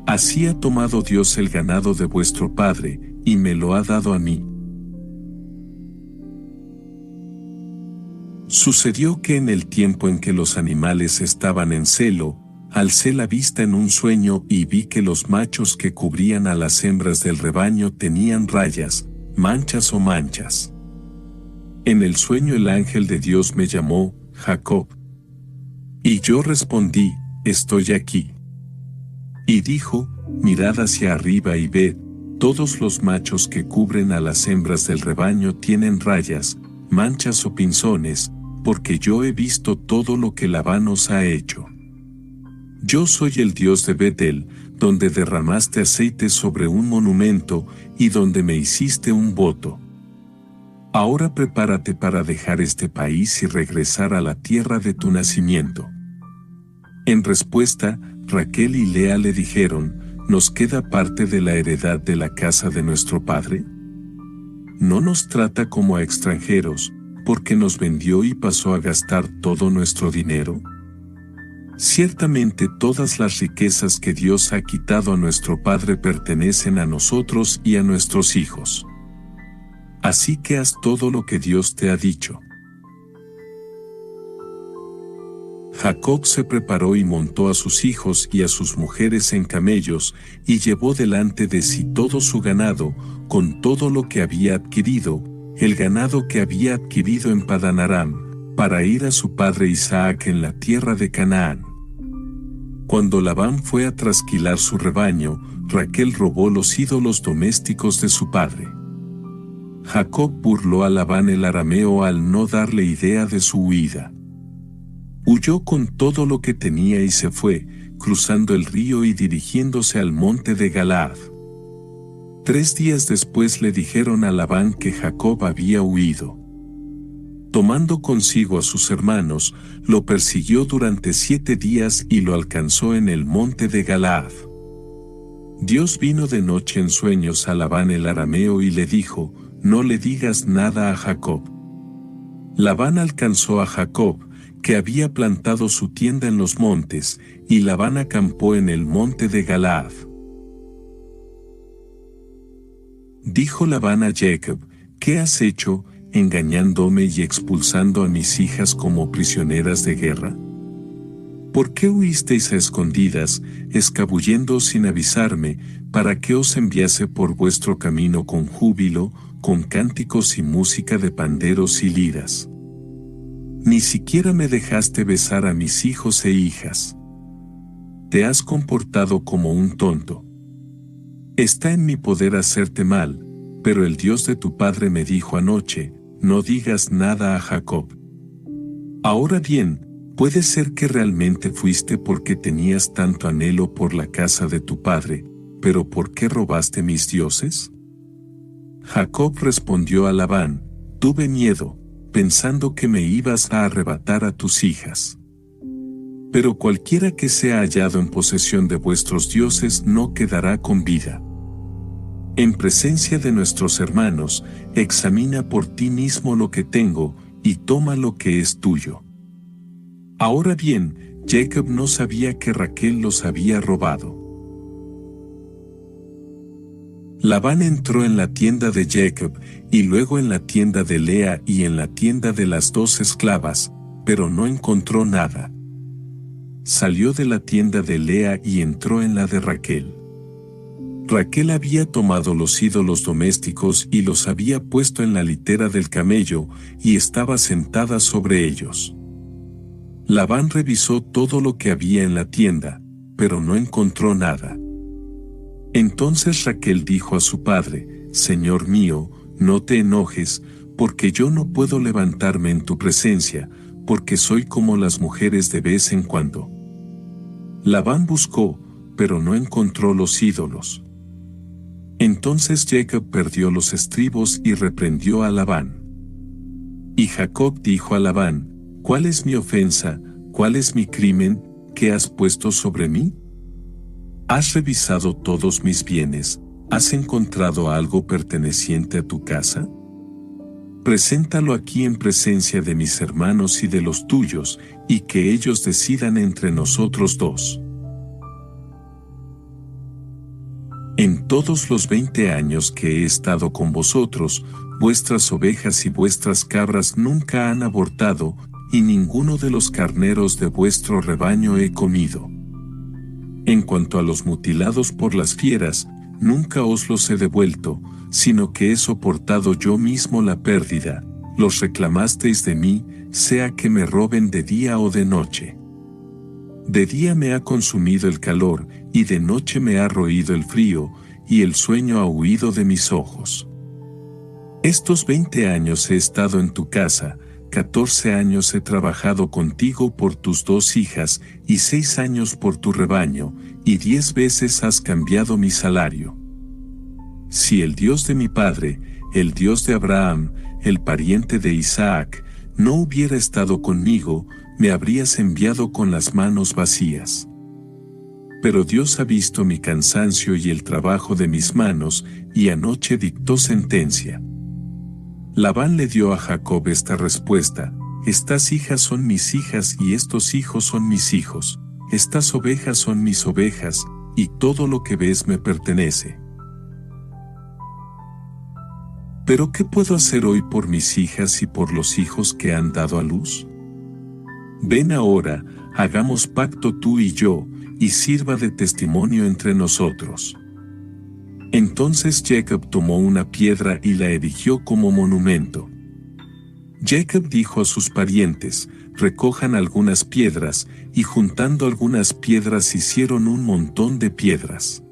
Así ha tomado Dios el ganado de vuestro padre, y me lo ha dado a mí. Sucedió que en el tiempo en que los animales estaban en celo, alcé la vista en un sueño y vi que los machos que cubrían a las hembras del rebaño tenían rayas, manchas o manchas. En el sueño el ángel de Dios me llamó: Jacob. Y yo respondí: estoy aquí. Y dijo: mirad hacia arriba y ved, todos los machos que cubren a las hembras del rebaño tienen rayas, manchas o pinzones, porque yo he visto todo lo que Labán os ha hecho. Yo soy el Dios de Betel, donde derramaste aceite sobre un monumento, y donde me hiciste un voto. Ahora prepárate para dejar este país y regresar a la tierra de tu nacimiento. En respuesta, Raquel y Lea le dijeron: ¿nos queda parte de la heredad de la casa de nuestro padre? No nos trata como a extranjeros, porque nos vendió y pasó a gastar todo nuestro dinero. Ciertamente todas las riquezas que Dios ha quitado a nuestro padre pertenecen a nosotros y a nuestros hijos. Así que haz todo lo que Dios te ha dicho. Jacob se preparó y montó a sus hijos y a sus mujeres en camellos, y llevó delante de sí todo su ganado, con todo lo que había adquirido, el ganado que había adquirido en Padán Aram, para ir a su padre Isaac en la tierra de Canaán. Cuando Labán fue a trasquilar su rebaño, Raquel robó los ídolos domésticos de su padre. Jacob burló a Labán el arameo al no darle idea de su huida. Huyó con todo lo que tenía y se fue, cruzando el río y dirigiéndose al monte de Galaad. 3 días después le dijeron a Labán que Jacob había huido. Tomando consigo a sus hermanos, lo persiguió durante 7 días y lo alcanzó en el monte de Galaad. Dios vino de noche en sueños a Labán el arameo y le dijo: no le digas nada a Jacob. Labán alcanzó a Jacob, que había plantado su tienda en los montes, y Labán acampó en el monte de Galaad. Dijo Labán a Jacob: ¿Qué has hecho, engañándome y expulsando a mis hijas como prisioneras de guerra? ¿Por qué huisteis a escondidas, escabulléndoos sin avisarme, para que os enviase por vuestro camino con júbilo, con cánticos y música de panderos y liras? Ni siquiera me dejaste besar a mis hijos e hijas. Te has comportado como un tonto. Está en mi poder hacerte mal, pero el Dios de tu padre me dijo anoche: no digas nada a Jacob. Ahora bien, puede ser que realmente fuiste porque tenías tanto anhelo por la casa de tu padre, pero ¿por qué robaste mis dioses? Jacob respondió a Labán: tuve miedo, pensando que me ibas a arrebatar a tus hijas. Pero cualquiera que sea hallado en posesión de vuestros dioses no quedará con vida. En presencia de nuestros hermanos, examina por ti mismo lo que tengo, y toma lo que es tuyo. Ahora bien, Jacob no sabía que Raquel los había robado. Labán entró en la tienda de Jacob, y luego en la tienda de Lea y en la tienda de las 2 esclavas, pero no encontró nada. Salió de la tienda de Lea y entró en la de Raquel. Raquel había tomado los ídolos domésticos y los había puesto en la litera del camello, y estaba sentada sobre ellos. Labán revisó todo lo que había en la tienda, pero no encontró nada. Entonces Raquel dijo a su padre: Señor mío, no te enojes, porque yo no puedo levantarme en tu presencia, porque soy como las mujeres de vez en cuando. Labán buscó, pero no encontró los ídolos. Entonces Jacob perdió los estribos y reprendió a Labán. Y Jacob dijo a Labán: ¿Cuál es mi ofensa? ¿Cuál es mi crimen? ¿Qué has puesto sobre mí? ¿Has revisado todos mis bienes? ¿Has encontrado algo perteneciente a tu casa? Preséntalo aquí en presencia de mis hermanos y de los tuyos, y que ellos decidan entre nosotros 2. En todos los 20 años que he estado con vosotros, vuestras ovejas y vuestras cabras nunca han abortado, y ninguno de los carneros de vuestro rebaño he comido. En cuanto a los mutilados por las fieras, nunca os los he devuelto, sino que he soportado yo mismo la pérdida. Los reclamasteis de mí, sea que me roben de día o de noche. De día me ha consumido el calor, y de noche me ha roído el frío, y el sueño ha huido de mis ojos. Estos 20 años he estado en tu casa, 14 años he trabajado contigo por tus 2 hijas, y 6 años por tu rebaño, y 10 veces has cambiado mi salario. Si el Dios de mi padre, el Dios de Abraham, el pariente de Isaac, no hubiera estado conmigo, me habrías enviado con las manos vacías. Pero Dios ha visto mi cansancio y el trabajo de mis manos, y anoche dictó sentencia. Labán le dio a Jacob esta respuesta: estas hijas son mis hijas y estos hijos son mis hijos, estas ovejas son mis ovejas, y todo lo que ves me pertenece. ¿Pero qué puedo hacer hoy por mis hijas y por los hijos que han dado a luz? Ven ahora, hagamos pacto tú y yo, y sirva de testimonio entre nosotros. Entonces Jacob tomó una piedra y la erigió como monumento. Jacob dijo a sus parientes: recojan algunas piedras, y juntando algunas piedras hicieron un montón de piedras.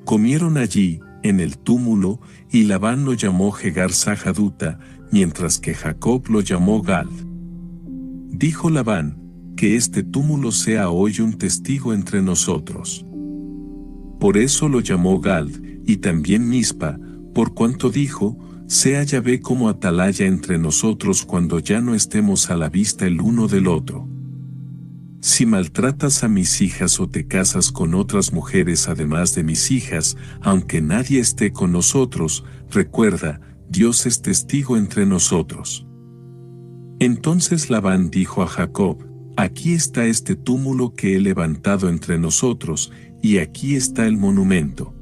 Comieron allí, en el túmulo, y Labán lo llamó Jegar Sahaduta, mientras que Jacob lo llamó Gad. Dijo Labán: que este túmulo sea hoy un testigo entre nosotros. Por eso lo llamó Gad, y también Mizpa, por cuanto dijo: sea Yahvé como atalaya entre nosotros cuando ya no estemos a la vista el uno del otro. Si maltratas a mis hijas o te casas con otras mujeres además de mis hijas, aunque nadie esté con nosotros, recuerda, Dios es testigo entre nosotros. Entonces Labán dijo a Jacob: Aquí está este túmulo que he levantado entre nosotros, y aquí está el monumento.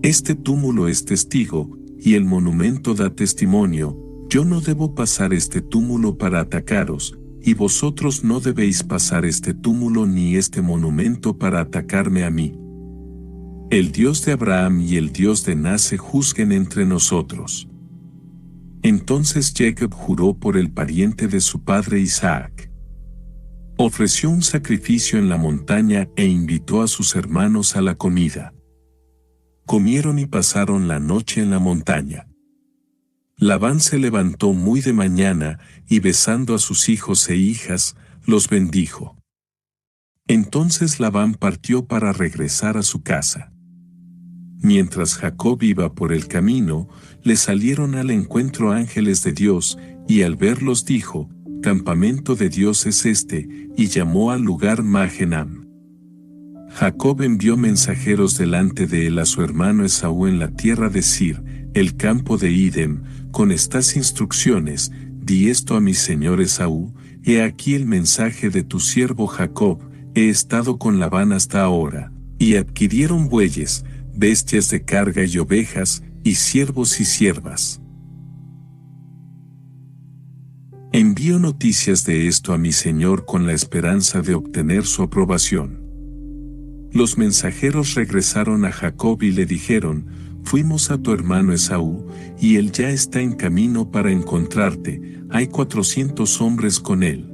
Este túmulo es testigo, y el monumento da testimonio. Yo no debo pasar este túmulo para atacaros, y vosotros no debéis pasar este túmulo ni este monumento para atacarme a mí. El Dios de Abraham y el Dios de Nace juzguen entre nosotros. Entonces Jacob juró por el pariente de su padre Isaac. Ofreció un sacrificio en la montaña e invitó a sus hermanos a la comida. Comieron y pasaron la noche en la montaña. Labán se levantó muy de mañana y besando a sus hijos e hijas, los bendijo. Entonces Labán partió para regresar a su casa. Mientras Jacob iba por el camino, le salieron al encuentro ángeles de Dios, y al verlos dijo: Campamento de Dios es este, y llamó al lugar Magenam. Jacob envió mensajeros delante de él a su hermano Esaú en la tierra de Sir, el campo de Idem, con estas instrucciones: Di esto a mi señor Esaú: He aquí el mensaje de tu siervo Jacob, he estado con Labán hasta ahora, y adquirieron bueyes, bestias de carga y ovejas, y siervos y siervas. Envío noticias de esto a mi señor con la esperanza de obtener su aprobación. Los mensajeros regresaron a Jacob y le dijeron: Fuimos a tu hermano Esaú, y él ya está en camino para encontrarte, hay 400 hombres con él.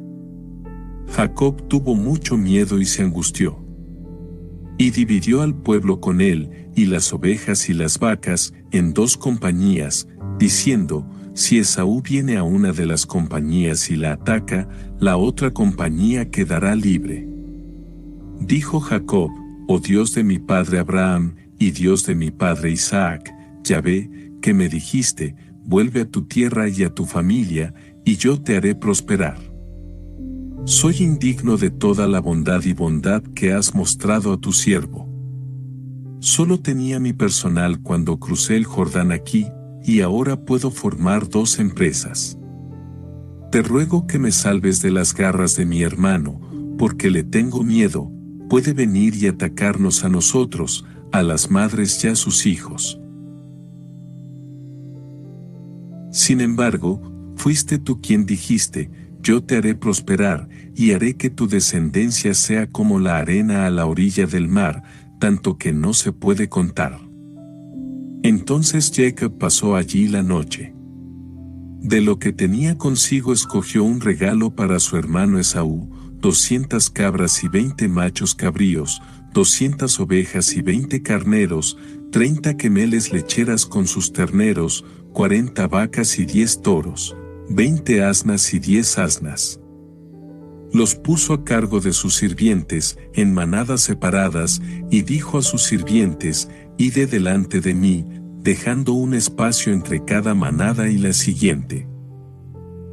Jacob tuvo mucho miedo y se angustió. Y dividió al pueblo con él, y las ovejas y las vacas, en 2 compañías, diciendo: Si Esaú viene a una de las compañías y la ataca, la otra compañía quedará libre. Dijo Jacob: Oh Dios de mi padre Abraham, y Dios de mi padre Isaac, Yahvé, que me dijiste: Vuelve a tu tierra y a tu familia, y yo te haré prosperar. Soy indigno de toda la bondad y bondad que has mostrado a tu siervo. Solo tenía mi personal cuando crucé el Jordán aquí, y ahora puedo formar 2 empresas. Te ruego que me salves de las garras de mi hermano, porque le tengo miedo, puede venir y atacarnos a nosotros, a las madres y a sus hijos. Sin embargo, fuiste tú quien dijiste: Yo te haré prosperar, y haré que tu descendencia sea como la arena a la orilla del mar, tanto que no se puede contar. Entonces Jacob pasó allí la noche. De lo que tenía consigo escogió un regalo para su hermano Esaú: 200 cabras y 20 machos cabríos, 200 ovejas y 20 carneros, 30 quemeles lecheras con sus terneros, 40 vacas y 10 toros, 20 asnas y 10 asnas. Los puso a cargo de sus sirvientes, en manadas separadas, y dijo a sus sirvientes: Id delante de mí, dejando un espacio entre cada manada y la siguiente.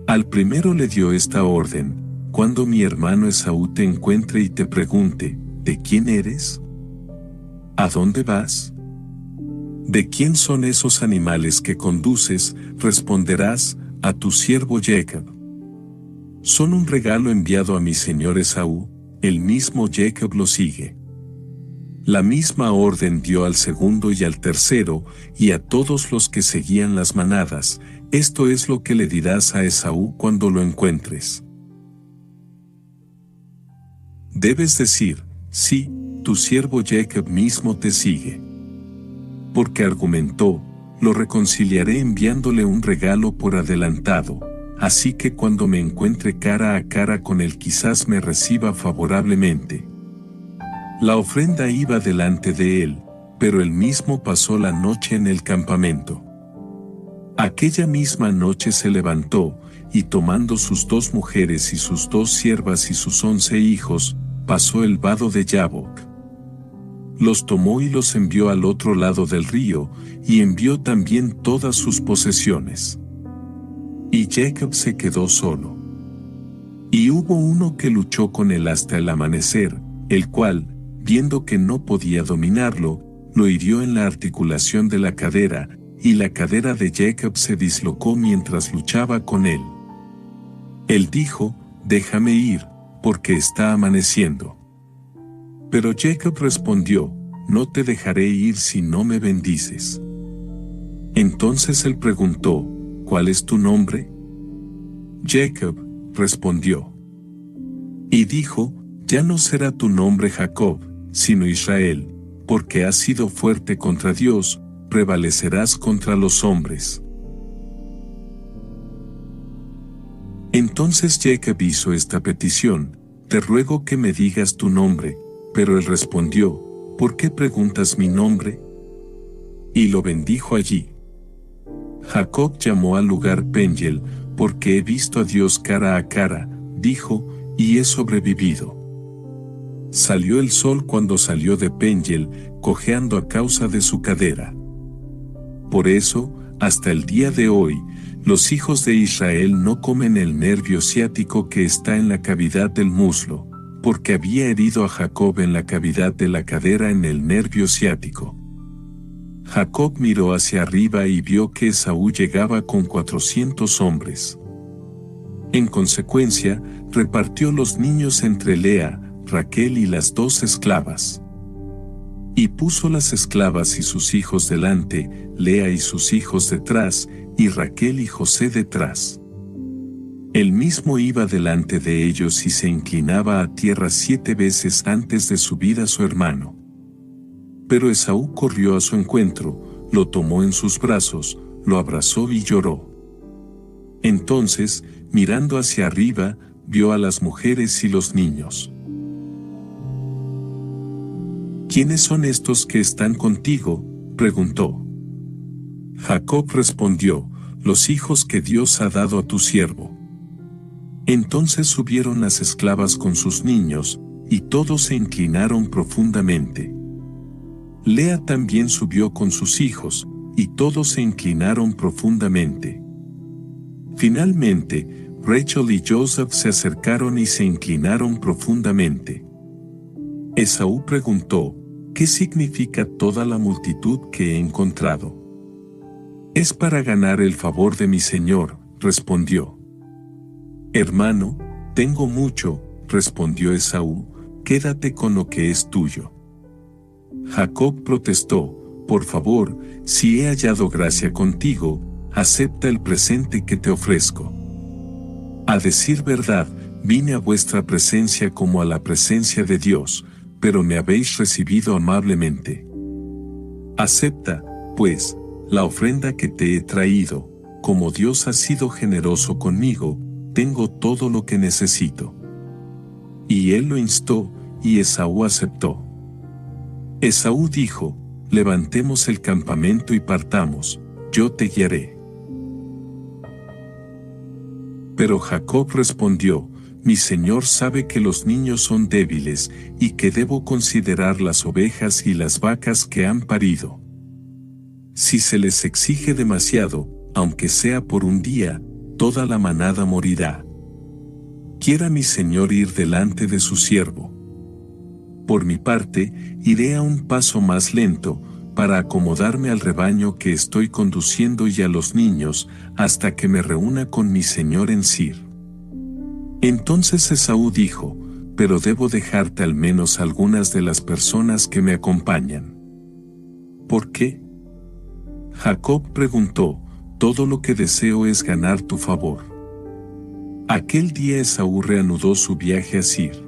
Al primero le dio esta orden: Cuando mi hermano Esaú te encuentre y te pregunte: ¿De quién eres? ¿A dónde vas? ¿De quién son esos animales que conduces? Responderás: a tu siervo Jacob. Son un regalo enviado a mi señor Esaú. El mismo Jacob lo sigue. La misma orden dio al segundo y al tercero, y a todos los que seguían las manadas: Esto es lo que le dirás a Esaú cuando lo encuentres. Debes decir: Sí, tu siervo Jacob mismo te sigue. Porque argumentó: Lo reconciliaré enviándole un regalo por adelantado, así que cuando me encuentre cara a cara con él quizás me reciba favorablemente. La ofrenda iba delante de él, pero él mismo pasó la noche en el campamento. Aquella misma noche se levantó, y tomando sus 2 mujeres y sus 2 siervas y sus 11 hijos, pasó el vado de Yabok. Los tomó y los envió al otro lado del río, y envió también todas sus posesiones. Y Jacob se quedó solo. Y hubo uno que luchó con él hasta el amanecer, el cual, viendo que no podía dominarlo, lo hirió en la articulación de la cadera, y la cadera de Jacob se dislocó mientras luchaba con él. Él dijo: «Déjame ir, porque está amaneciendo». Pero Jacob respondió: «No te dejaré ir si no me bendices». Entonces él preguntó: «¿Cuál es tu nombre?». Jacob respondió. Y dijo: «Ya no será tu nombre Jacob, sino Israel, porque has sido fuerte contra Dios, prevalecerás contra los hombres». Entonces Jacob hizo esta petición: «Te ruego que me digas tu nombre». Pero él respondió: «¿Por qué preguntas mi nombre?». Y lo bendijo allí. Jacob llamó al lugar Peniel, porque he visto a Dios cara a cara, dijo, y he sobrevivido. Salió el sol cuando salió de Peniel, cojeando a causa de su cadera. Por eso, hasta el día de hoy, los hijos de Israel no comen el nervio ciático que está en la cavidad del muslo, porque había herido a Jacob en la cavidad de la cadera en el nervio ciático. Jacob miró hacia arriba y vio que Esaú llegaba con 400 hombres. En consecuencia, repartió los niños entre Lea, Raquel y las 2 esclavas. Y puso las esclavas y sus hijos delante, Lea y sus hijos detrás, y Raquel y José detrás. Él mismo iba delante de ellos y se inclinaba a tierra 7 veces antes de subir a su hermano. Pero Esaú corrió a su encuentro, lo tomó en sus brazos, lo abrazó y lloró. Entonces, mirando hacia arriba, vio a las mujeres y los niños. «¿Quiénes son estos que están contigo?», preguntó. Jacob respondió: «Los hijos que Dios ha dado a tu siervo». Entonces subieron las esclavas con sus niños, y todos se inclinaron profundamente. Lea también subió con sus hijos, y todos se inclinaron profundamente. Finalmente, Rachel y Joseph se acercaron y se inclinaron profundamente. Esaú preguntó: «¿Qué significa toda la multitud que he encontrado?». «Es para ganar el favor de mi señor», respondió. «Hermano, tengo mucho», respondió Esaú, «quédate con lo que es tuyo». Jacob protestó: «Por favor, si he hallado gracia contigo, acepta el presente que te ofrezco. A decir verdad, vine a vuestra presencia como a la presencia de Dios, pero me habéis recibido amablemente. Acepta, pues, la ofrenda que te he traído. Como Dios ha sido generoso conmigo, tengo todo lo que necesito». Y él lo instó, y Esaú aceptó. Esaú dijo: «Levantemos el campamento y partamos, yo te guiaré». Pero Jacob respondió: «Mi señor sabe que los niños son débiles, y que debo considerar las ovejas y las vacas que han parido. Si se les exige demasiado, aunque sea por un día, toda la manada morirá. Quiera mi señor ir delante de su siervo. Por mi parte, iré a un paso más lento, para acomodarme al rebaño que estoy conduciendo y a los niños, hasta que me reúna con mi señor en Sir». Entonces Esaú dijo: «Pero debo dejarte al menos algunas de las personas que me acompañan». «¿Por qué?». Jacob preguntó: «Todo lo que deseo es ganar tu favor». Aquel día Esaú reanudó su viaje a Sir.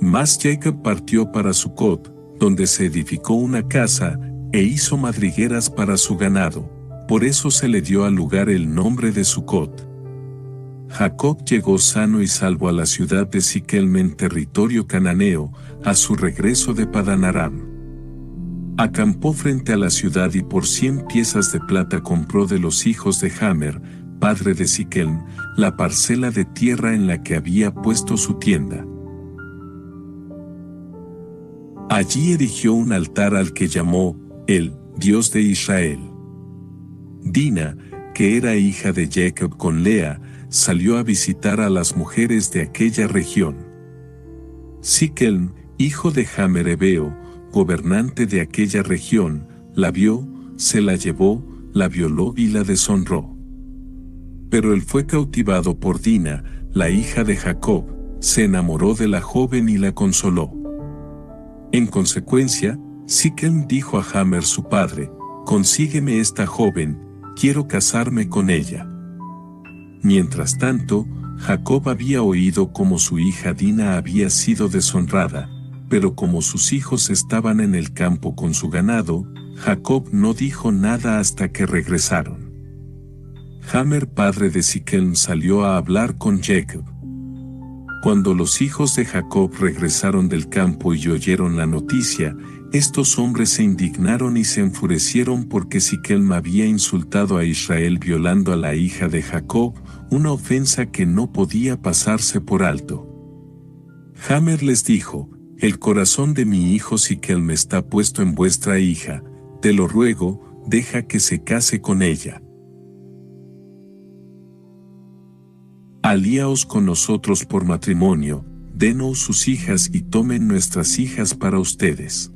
Mas Jacob partió para Sucot, donde se edificó una casa, e hizo madrigueras para su ganado, por eso se le dio al lugar el nombre de Sucot. Jacob llegó sano y salvo a la ciudad de Siquem en territorio cananeo, a su regreso de Padán Aram. Acampó frente a la ciudad y por 100 piezas de plata compró de los hijos de Hamer, padre de Siquem, la parcela de tierra en la que había puesto su tienda. Allí erigió un altar al que llamó el Dios de Israel. Dina, que era hija de Jacob con Lea, salió a visitar a las mujeres de aquella región. Siquem, hijo de Hamer Ebeo, gobernante de aquella región, la vio, se la llevó, la violó y la deshonró. Pero él fue cautivado por Dina, la hija de Jacob, se enamoró de la joven y la consoló. En consecuencia, Siquem dijo a Hamor su padre: consígueme esta joven, quiero casarme con ella. Mientras tanto, Jacob había oído cómo su hija Dina había sido deshonrada, pero como sus hijos estaban en el campo con su ganado, Jacob no dijo nada hasta que regresaron. Hamor, padre de Siquem, salió a hablar con Jacob. Cuando los hijos de Jacob regresaron del campo y oyeron la noticia, estos hombres se indignaron y se enfurecieron porque Siquem había insultado a Israel violando a la hija de Jacob, una ofensa que no podía pasarse por alto. Hamor les dijo: el corazón de mi hijo Siquem está puesto en vuestra hija, te lo ruego, deja que se case con ella. Alíaos con nosotros por matrimonio, denos sus hijas y tomen nuestras hijas para ustedes.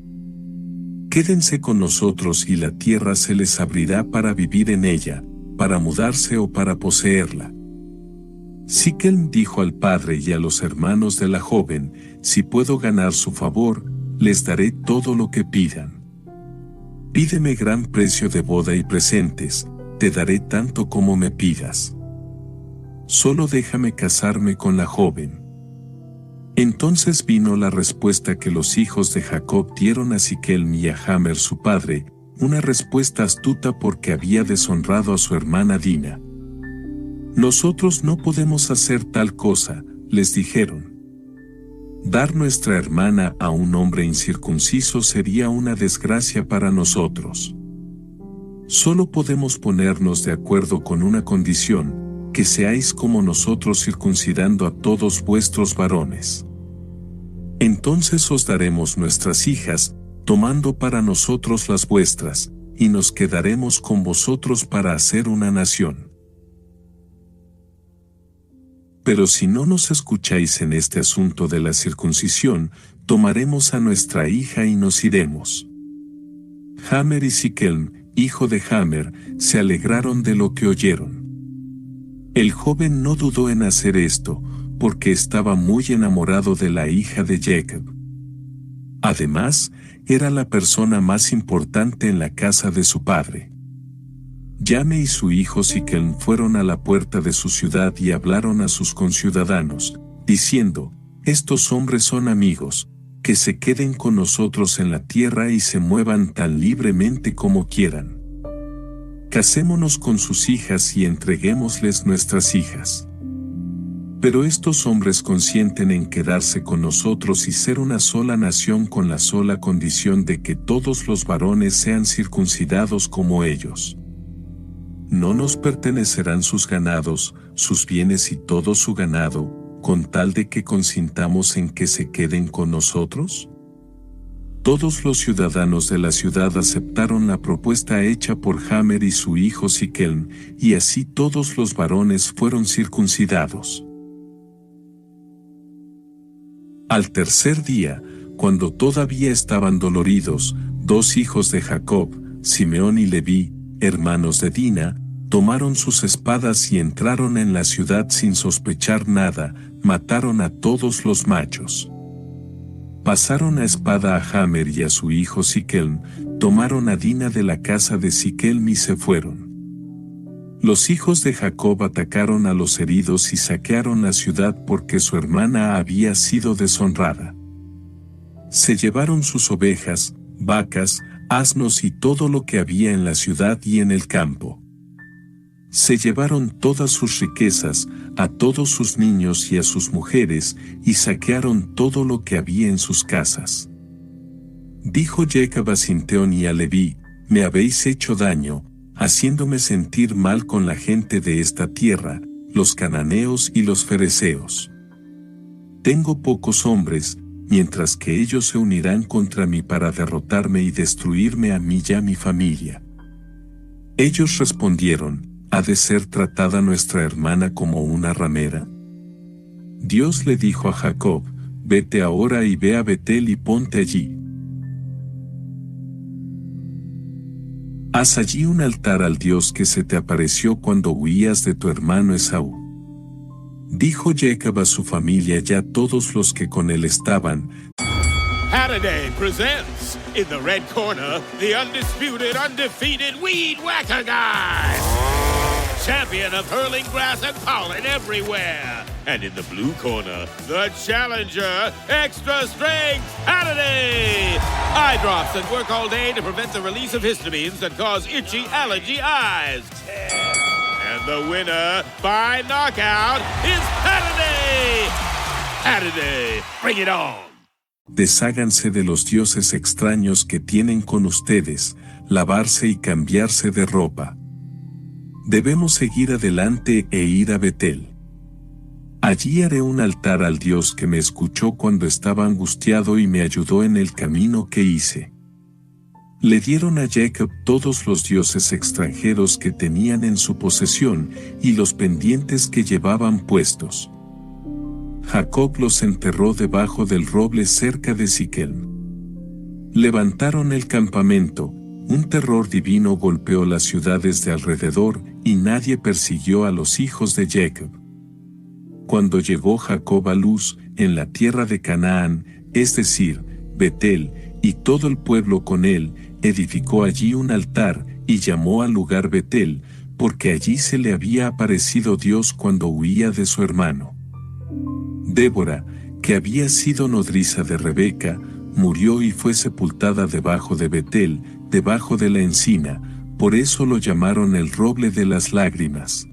Quédense con nosotros y la tierra se les abrirá para vivir en ella, para mudarse o para poseerla. Siquem dijo al padre y a los hermanos de la joven: si puedo ganar su favor, les daré todo lo que pidan. Pídeme gran precio de boda y presentes, te daré tanto como me pidas. Solo déjame casarme con la joven. Entonces vino la respuesta que los hijos de Jacob dieron a Siquem y a Hamor su padre, una respuesta astuta porque había deshonrado a su hermana Dina. Nosotros no podemos hacer tal cosa, les dijeron. Dar nuestra hermana a un hombre incircunciso sería una desgracia para nosotros. Solo podemos ponernos de acuerdo con una condición: que seáis como nosotros circuncidando a todos vuestros varones. Entonces os daremos nuestras hijas, tomando para nosotros las vuestras, y nos quedaremos con vosotros para hacer una nación. Pero si no nos escucháis en este asunto de la circuncisión, tomaremos a nuestra hija y nos iremos. Hamor y Siquem, hijo de Hamor, se alegraron de lo que oyeron. El joven no dudó en hacer esto, porque estaba muy enamorado de la hija de Jacob. Además, era la persona más importante en la casa de su padre. Jame y su hijo Siquem fueron a la puerta de su ciudad y hablaron a sus conciudadanos, diciendo: estos hombres son amigos, que se queden con nosotros en la tierra y se muevan tan libremente como quieran. Casémonos con sus hijas y entreguémosles nuestras hijas. Pero estos hombres consienten en quedarse con nosotros y ser una sola nación con la sola condición de que todos los varones sean circuncidados como ellos. ¿No nos pertenecerán sus ganados, sus bienes y todo su ganado, con tal de que consintamos en que se queden con nosotros? Todos los ciudadanos de la ciudad aceptaron la propuesta hecha por Hamor y su hijo Siquem, y así todos los varones fueron circuncidados. Al tercer día, cuando todavía estaban doloridos, dos hijos de Jacob, Simeón y Leví, hermanos de Dina, tomaron sus espadas y entraron en la ciudad sin sospechar nada, mataron a todos los machos. Pasaron a espada a Hamor y a su hijo Siquem, tomaron a Dina de la casa de Siquem y se fueron. Los hijos de Jacob atacaron a los heridos y saquearon la ciudad porque su hermana había sido deshonrada. Se llevaron sus ovejas, vacas, asnos y todo lo que había en la ciudad y en el campo. Se llevaron todas sus riquezas, a todos sus niños y a sus mujeres, y saquearon todo lo que había en sus casas. Dijo Jacob a Simeón y a Leví: me habéis hecho daño, haciéndome sentir mal con la gente de esta tierra, los cananeos y los fereceos. Tengo pocos hombres, mientras que ellos se unirán contra mí para derrotarme y destruirme a mí y a mi familia. Ellos respondieron: ¿ha de ser tratada nuestra hermana como una ramera? Dios le dijo a Jacob: vete ahora y ve a Betel y ponte allí. Haz allí un altar al Dios que se te apareció cuando huías de tu hermano Esaú. Dijo Jacob a su familia y a todos los que con él estaban. Halliday presents, in the red corner, the undisputed, undefeated Weed Whacker Guy! Champion of hurling grass and pollen everywhere. And in the blue corner, the challenger, extra strength, Halliday! Eye drops that work all day to prevent the release of histamines that cause itchy allergy eyes. And the winner, by knockout, is Halliday! Halliday, bring it on! Desháganse de los dioses extraños que tienen con ustedes, lavarse y cambiarse de ropa. Debemos seguir adelante e ir a Betel. Allí haré un altar al Dios que me escuchó cuando estaba angustiado y me ayudó en el camino que hice. Le dieron a Jacob todos los dioses extranjeros que tenían en su posesión y los pendientes que llevaban puestos. Jacob los enterró debajo del roble cerca de Siquem. Levantaron el campamento, un terror divino golpeó las ciudades de alrededor y nadie persiguió a los hijos de Jacob. Cuando llegó Jacob a Luz, en la tierra de Canaán, es decir, Betel, y todo el pueblo con él, edificó allí un altar y llamó al lugar Betel, porque allí se le había aparecido Dios cuando huía de su hermano. Débora, que había sido nodriza de Rebeca, murió y fue sepultada debajo de Betel, debajo de la encina, por eso lo llamaron el roble de las lágrimas.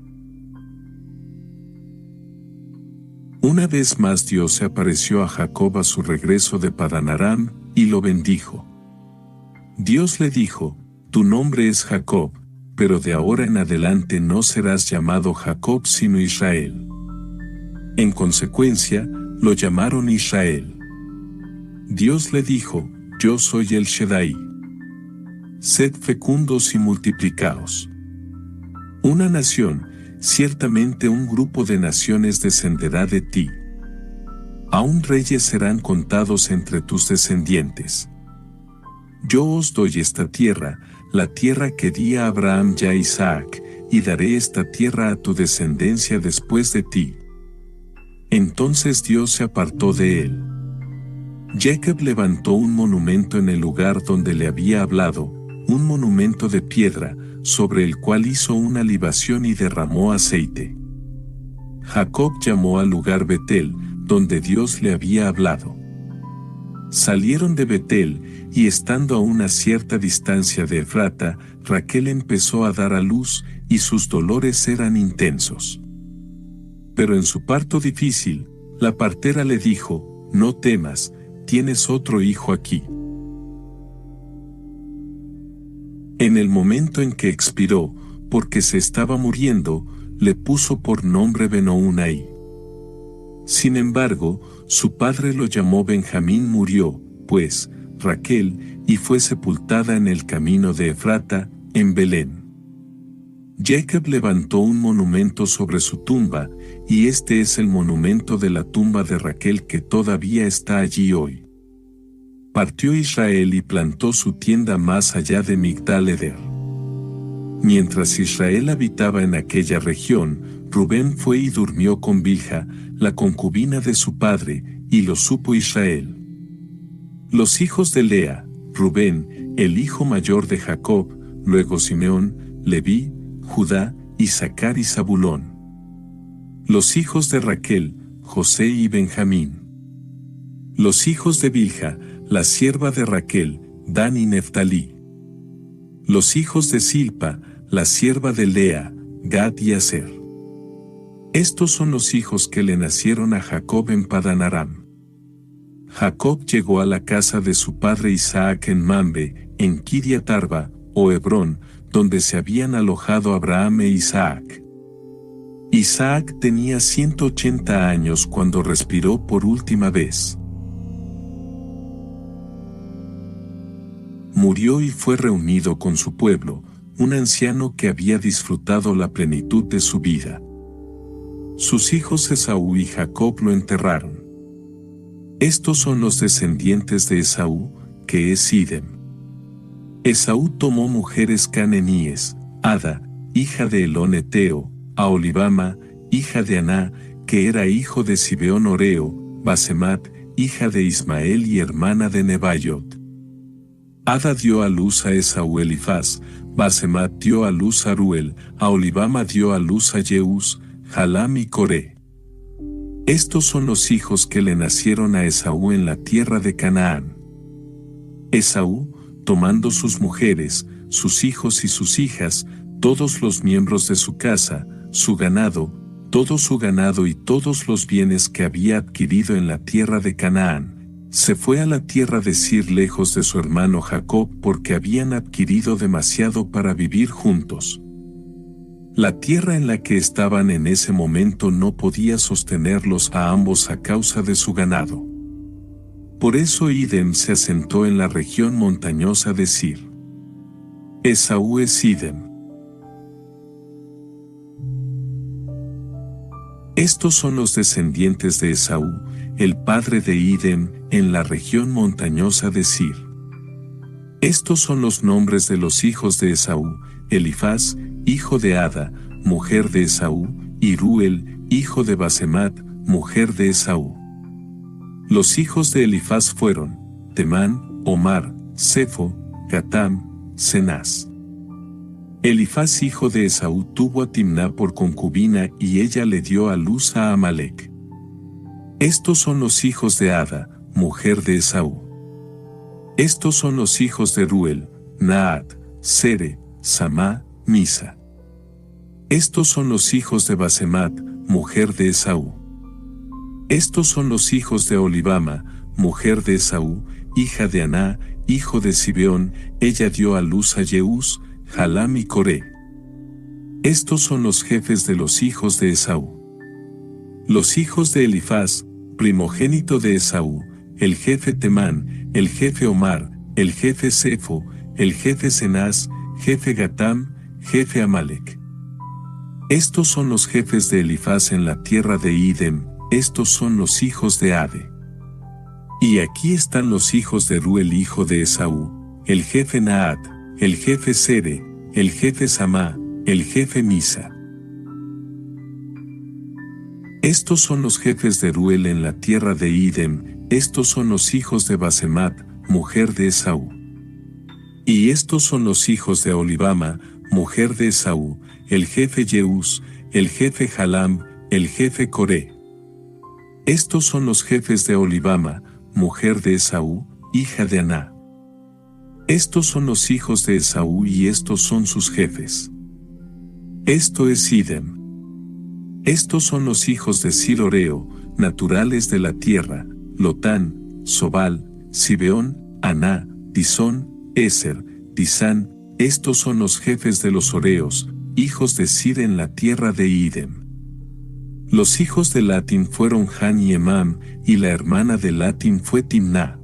Una vez más Dios se apareció a Jacob a su regreso de Padán Aram, y lo bendijo. Dios le dijo, tu nombre es Jacob, pero de ahora en adelante no serás llamado Jacob sino Israel. En consecuencia, lo llamaron Israel. Dios le dijo, yo soy el Shaddai. Sed fecundos y multiplicaos. Una nación, ciertamente un grupo de naciones descenderá de ti. Aún reyes serán contados entre tus descendientes. Yo os doy esta tierra, la tierra que di a Abraham y a Isaac, y daré esta tierra a tu descendencia después de ti. Entonces Dios se apartó de él. Jacob levantó un monumento en el lugar donde le había hablado, un monumento de piedra, sobre el cual hizo una libación y derramó aceite. Jacob llamó al lugar Betel, donde Dios le había hablado. Salieron de Betel, y estando a una cierta distancia de Efrata, Raquel empezó a dar a luz, y sus dolores eran intensos. Pero en su parto difícil, la partera le dijo, no temas, tienes otro hijo aquí. En el momento en que expiró, porque se estaba muriendo, le puso por nombre Benounaí. Sin embargo, su padre lo llamó Benjamín murió, pues, Raquel, y fue sepultada en el camino de Efrata, en Belén. Jacob levantó un monumento sobre su tumba, y este es el monumento de la tumba de Raquel que todavía está allí hoy. Partió Israel y plantó su tienda más allá de Migdal Eder. Mientras Israel habitaba en aquella región, Rubén fue y durmió con Bilha, la concubina de su padre, y lo supo Israel. Los hijos de Lea, Rubén, el hijo mayor de Jacob, luego Simeón, Leví, Judá, Isaacar y Zabulón. Los hijos de Raquel, José y Benjamín. Los hijos de Bilha, la sierva de Raquel, Dan y Neftalí. Los hijos de Silpa, la sierva de Lea, Gad y Aser. Estos son los hijos que le nacieron a Jacob en Padán Aram. Jacob llegó a la casa de su padre Isaac en Mambe, en Kiriat Arba, o Hebrón, donde se habían alojado Abraham e Isaac. Isaac tenía 180 años cuando respiró por última vez. Murió y fue reunido con su pueblo, un anciano que había disfrutado la plenitud de su vida. Sus hijos Esaú y Jacob lo enterraron. Estos son los descendientes de Esaú, que es Idem. Esaú tomó mujeres cananíes, Ada, hija de Elón eteo, Aholibama, hija de Aná, que era hijo de Zibeón oreo, Basemat, hija de Ismael y hermana de Nebaiot. Ada dio a luz a Esaú Elifaz, Basemat dio a luz a Ruel, Aholibama dio a luz a Jeús, Jalam y Coré. Estos son los hijos que le nacieron a Esaú en la tierra de Canaán. Esaú, tomando sus mujeres, sus hijos y sus hijas, todos los miembros de su casa, su ganado, todo su ganado y todos los bienes que había adquirido en la tierra de Canaán, se fue a la tierra de Sir lejos de su hermano Jacob porque habían adquirido demasiado para vivir juntos. La tierra en la que estaban en ese momento no podía sostenerlos a ambos a causa de su ganado. Por eso Idem se asentó en la región montañosa de Sir. Esaú es Idem. Estos son los descendientes de Esaú, el padre de Idem, en la región montañosa de Sir. Estos son los nombres de los hijos de Esaú: Elifaz, hijo de Ada, mujer de Esaú, y Ruel, hijo de Basemat, mujer de Esaú. Los hijos de Elifaz fueron Temán, Omar, Sefo, Gatam, Cenaz. Elifaz hijo de Esaú tuvo a Timná por concubina y ella le dio a luz a Amalec. Estos son los hijos de Ada, mujer de Esaú. Estos son los hijos de Ruel: Naat, Sere, Samá, Misa. Estos son los hijos de Basemat, mujer de Esaú. Estos son los hijos de Aholibama, mujer de Esaú, hija de Aná, hijo de Zibeón, ella dio a luz a Jeús, Jalam y Coré. Estos son los jefes de los hijos de Esaú. Los hijos de Elifaz, primogénito de Esaú: el jefe Temán, el jefe Omar, el jefe Sefo, el jefe Cenaz, jefe Gatam, jefe Amalec. Estos son los jefes de Elifaz en la tierra de Idem, estos son los hijos de Ade. Y aquí están los hijos de Ruel hijo de Esaú: el jefe Naat, el jefe Sere, el jefe Samá, el jefe Misa. Estos son los jefes de Ruel en la tierra de Idem, estos son los hijos de Basemat, mujer de Esaú. Y estos son los hijos de Aholibama, mujer de Esaú: el jefe Jeús, el jefe Jalam, el jefe Coré. Estos son los jefes de Aholibama, mujer de Esaú, hija de Aná. Estos son los hijos de Esaú y estos son sus jefes. Esto es Idem. Estos son los hijos de Sir oreo, naturales de la tierra: Lotán, Sobal, Zibeón, Aná, Disón, Eser, Disán. Estos son los jefes de los oreos, hijos de Sir en la tierra de Idem. Los hijos de Latín fueron Han y Emam, y la hermana de Latín fue Timná.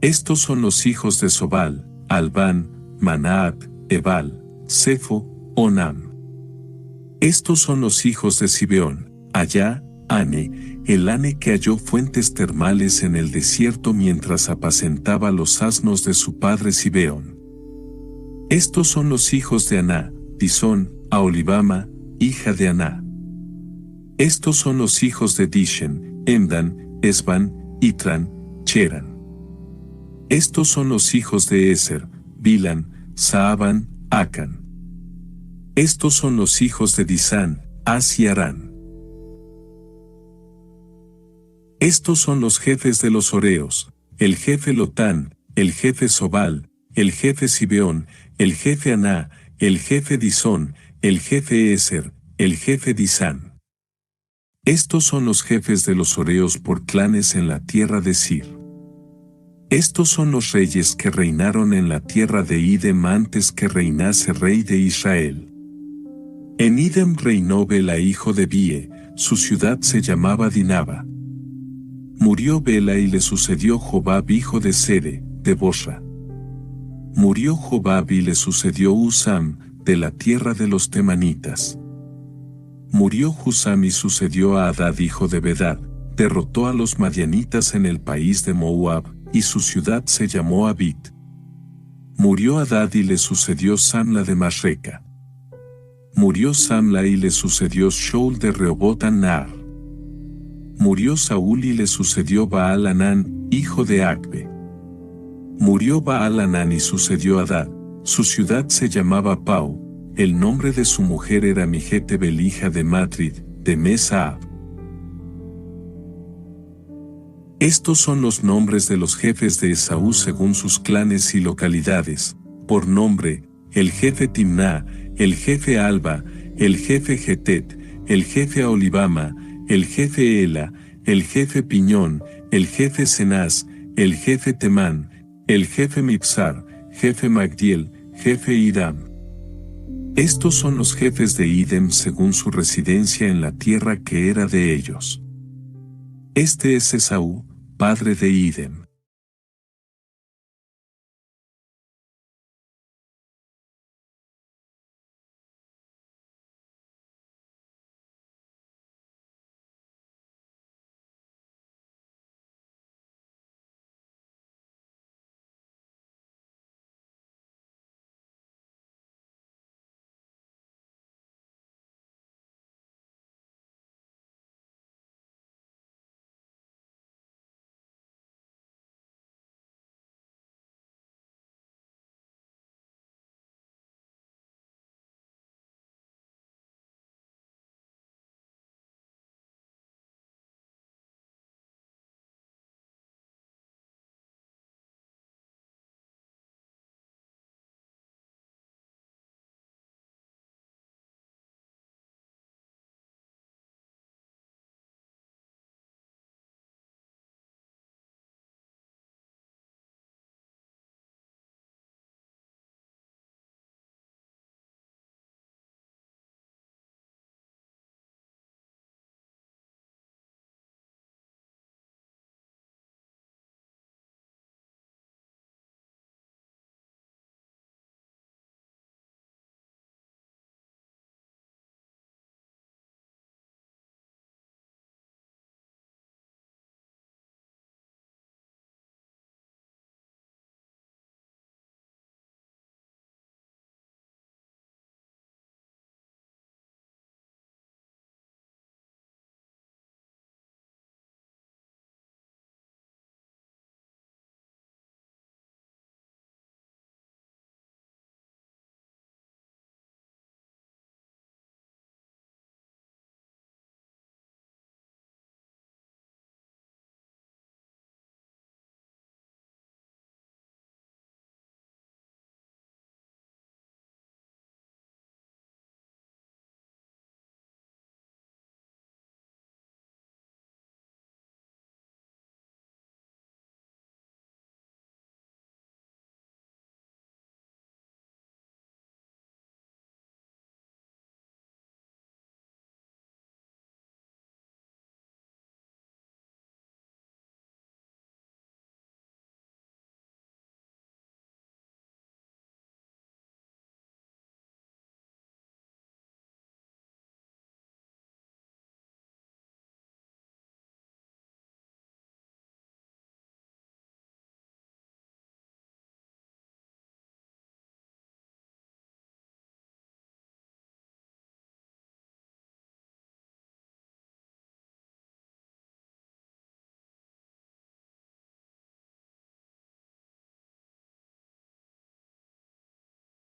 Estos son los hijos de Sobal: Albán, Manaat, Ebal, Sefo, Onam. Estos son los hijos de Zibeón: Allá, Ane, el Ane que halló fuentes termales en el desierto mientras apacentaba los asnos de su padre Zibeón. Estos son los hijos de Aná: Disón, Aholibama, hija de Aná. Estos son los hijos de Dishen: Emdan, Esban, Itran, Cheran. Estos son los hijos de Eser: Bilan, Saaban, Acan. Estos son los hijos de Disán: Az y Arán. Estos son los jefes de los oreos: el jefe Lotán, el jefe Sobal, el jefe Zibeón, el jefe Aná, el jefe Disón, el jefe Eser, el jefe Disán. Estos son los jefes de los oreos por clanes en la tierra de Sir. Estos son los reyes que reinaron en la tierra de Idem antes que reinase rey de Israel. En Idem reinó Bela hijo de Bie, su ciudad se llamaba Dinaba. Murió Bela y le sucedió Jobab hijo de Sere, de Bosra. Murió Jobab y le sucedió Husam, de la tierra de los temanitas. Murió Husam y sucedió a Hadad hijo de Bedad, derrotó a los madianitas en el país de Moab, y su ciudad se llamó Abit. Murió Hadad y le sucedió Samla de Masreca. Murió Samla y le sucedió Shaul de Rehoboth-Nar. Murió Saúl y le sucedió Baal-Hanán, hijo de Acbe. Murió Baal-Hanán y sucedió Hadad. Su ciudad se llamaba Pau. El nombre de su mujer era Mijetebel, hija de Matrid, de Mesaab. Estos son los nombres de los jefes de Esaú según sus clanes y localidades, por nombre: el jefe Timná, el jefe Alba, el jefe Getet, el jefe Aholibama, el jefe Ela, el jefe Piñón, el jefe Cenaz, el jefe Temán, el jefe Mipsar, jefe Magdiel, jefe Idam. Estos son los jefes de Idem según su residencia en la tierra que era de ellos. Este es Esaú, padre de Idem.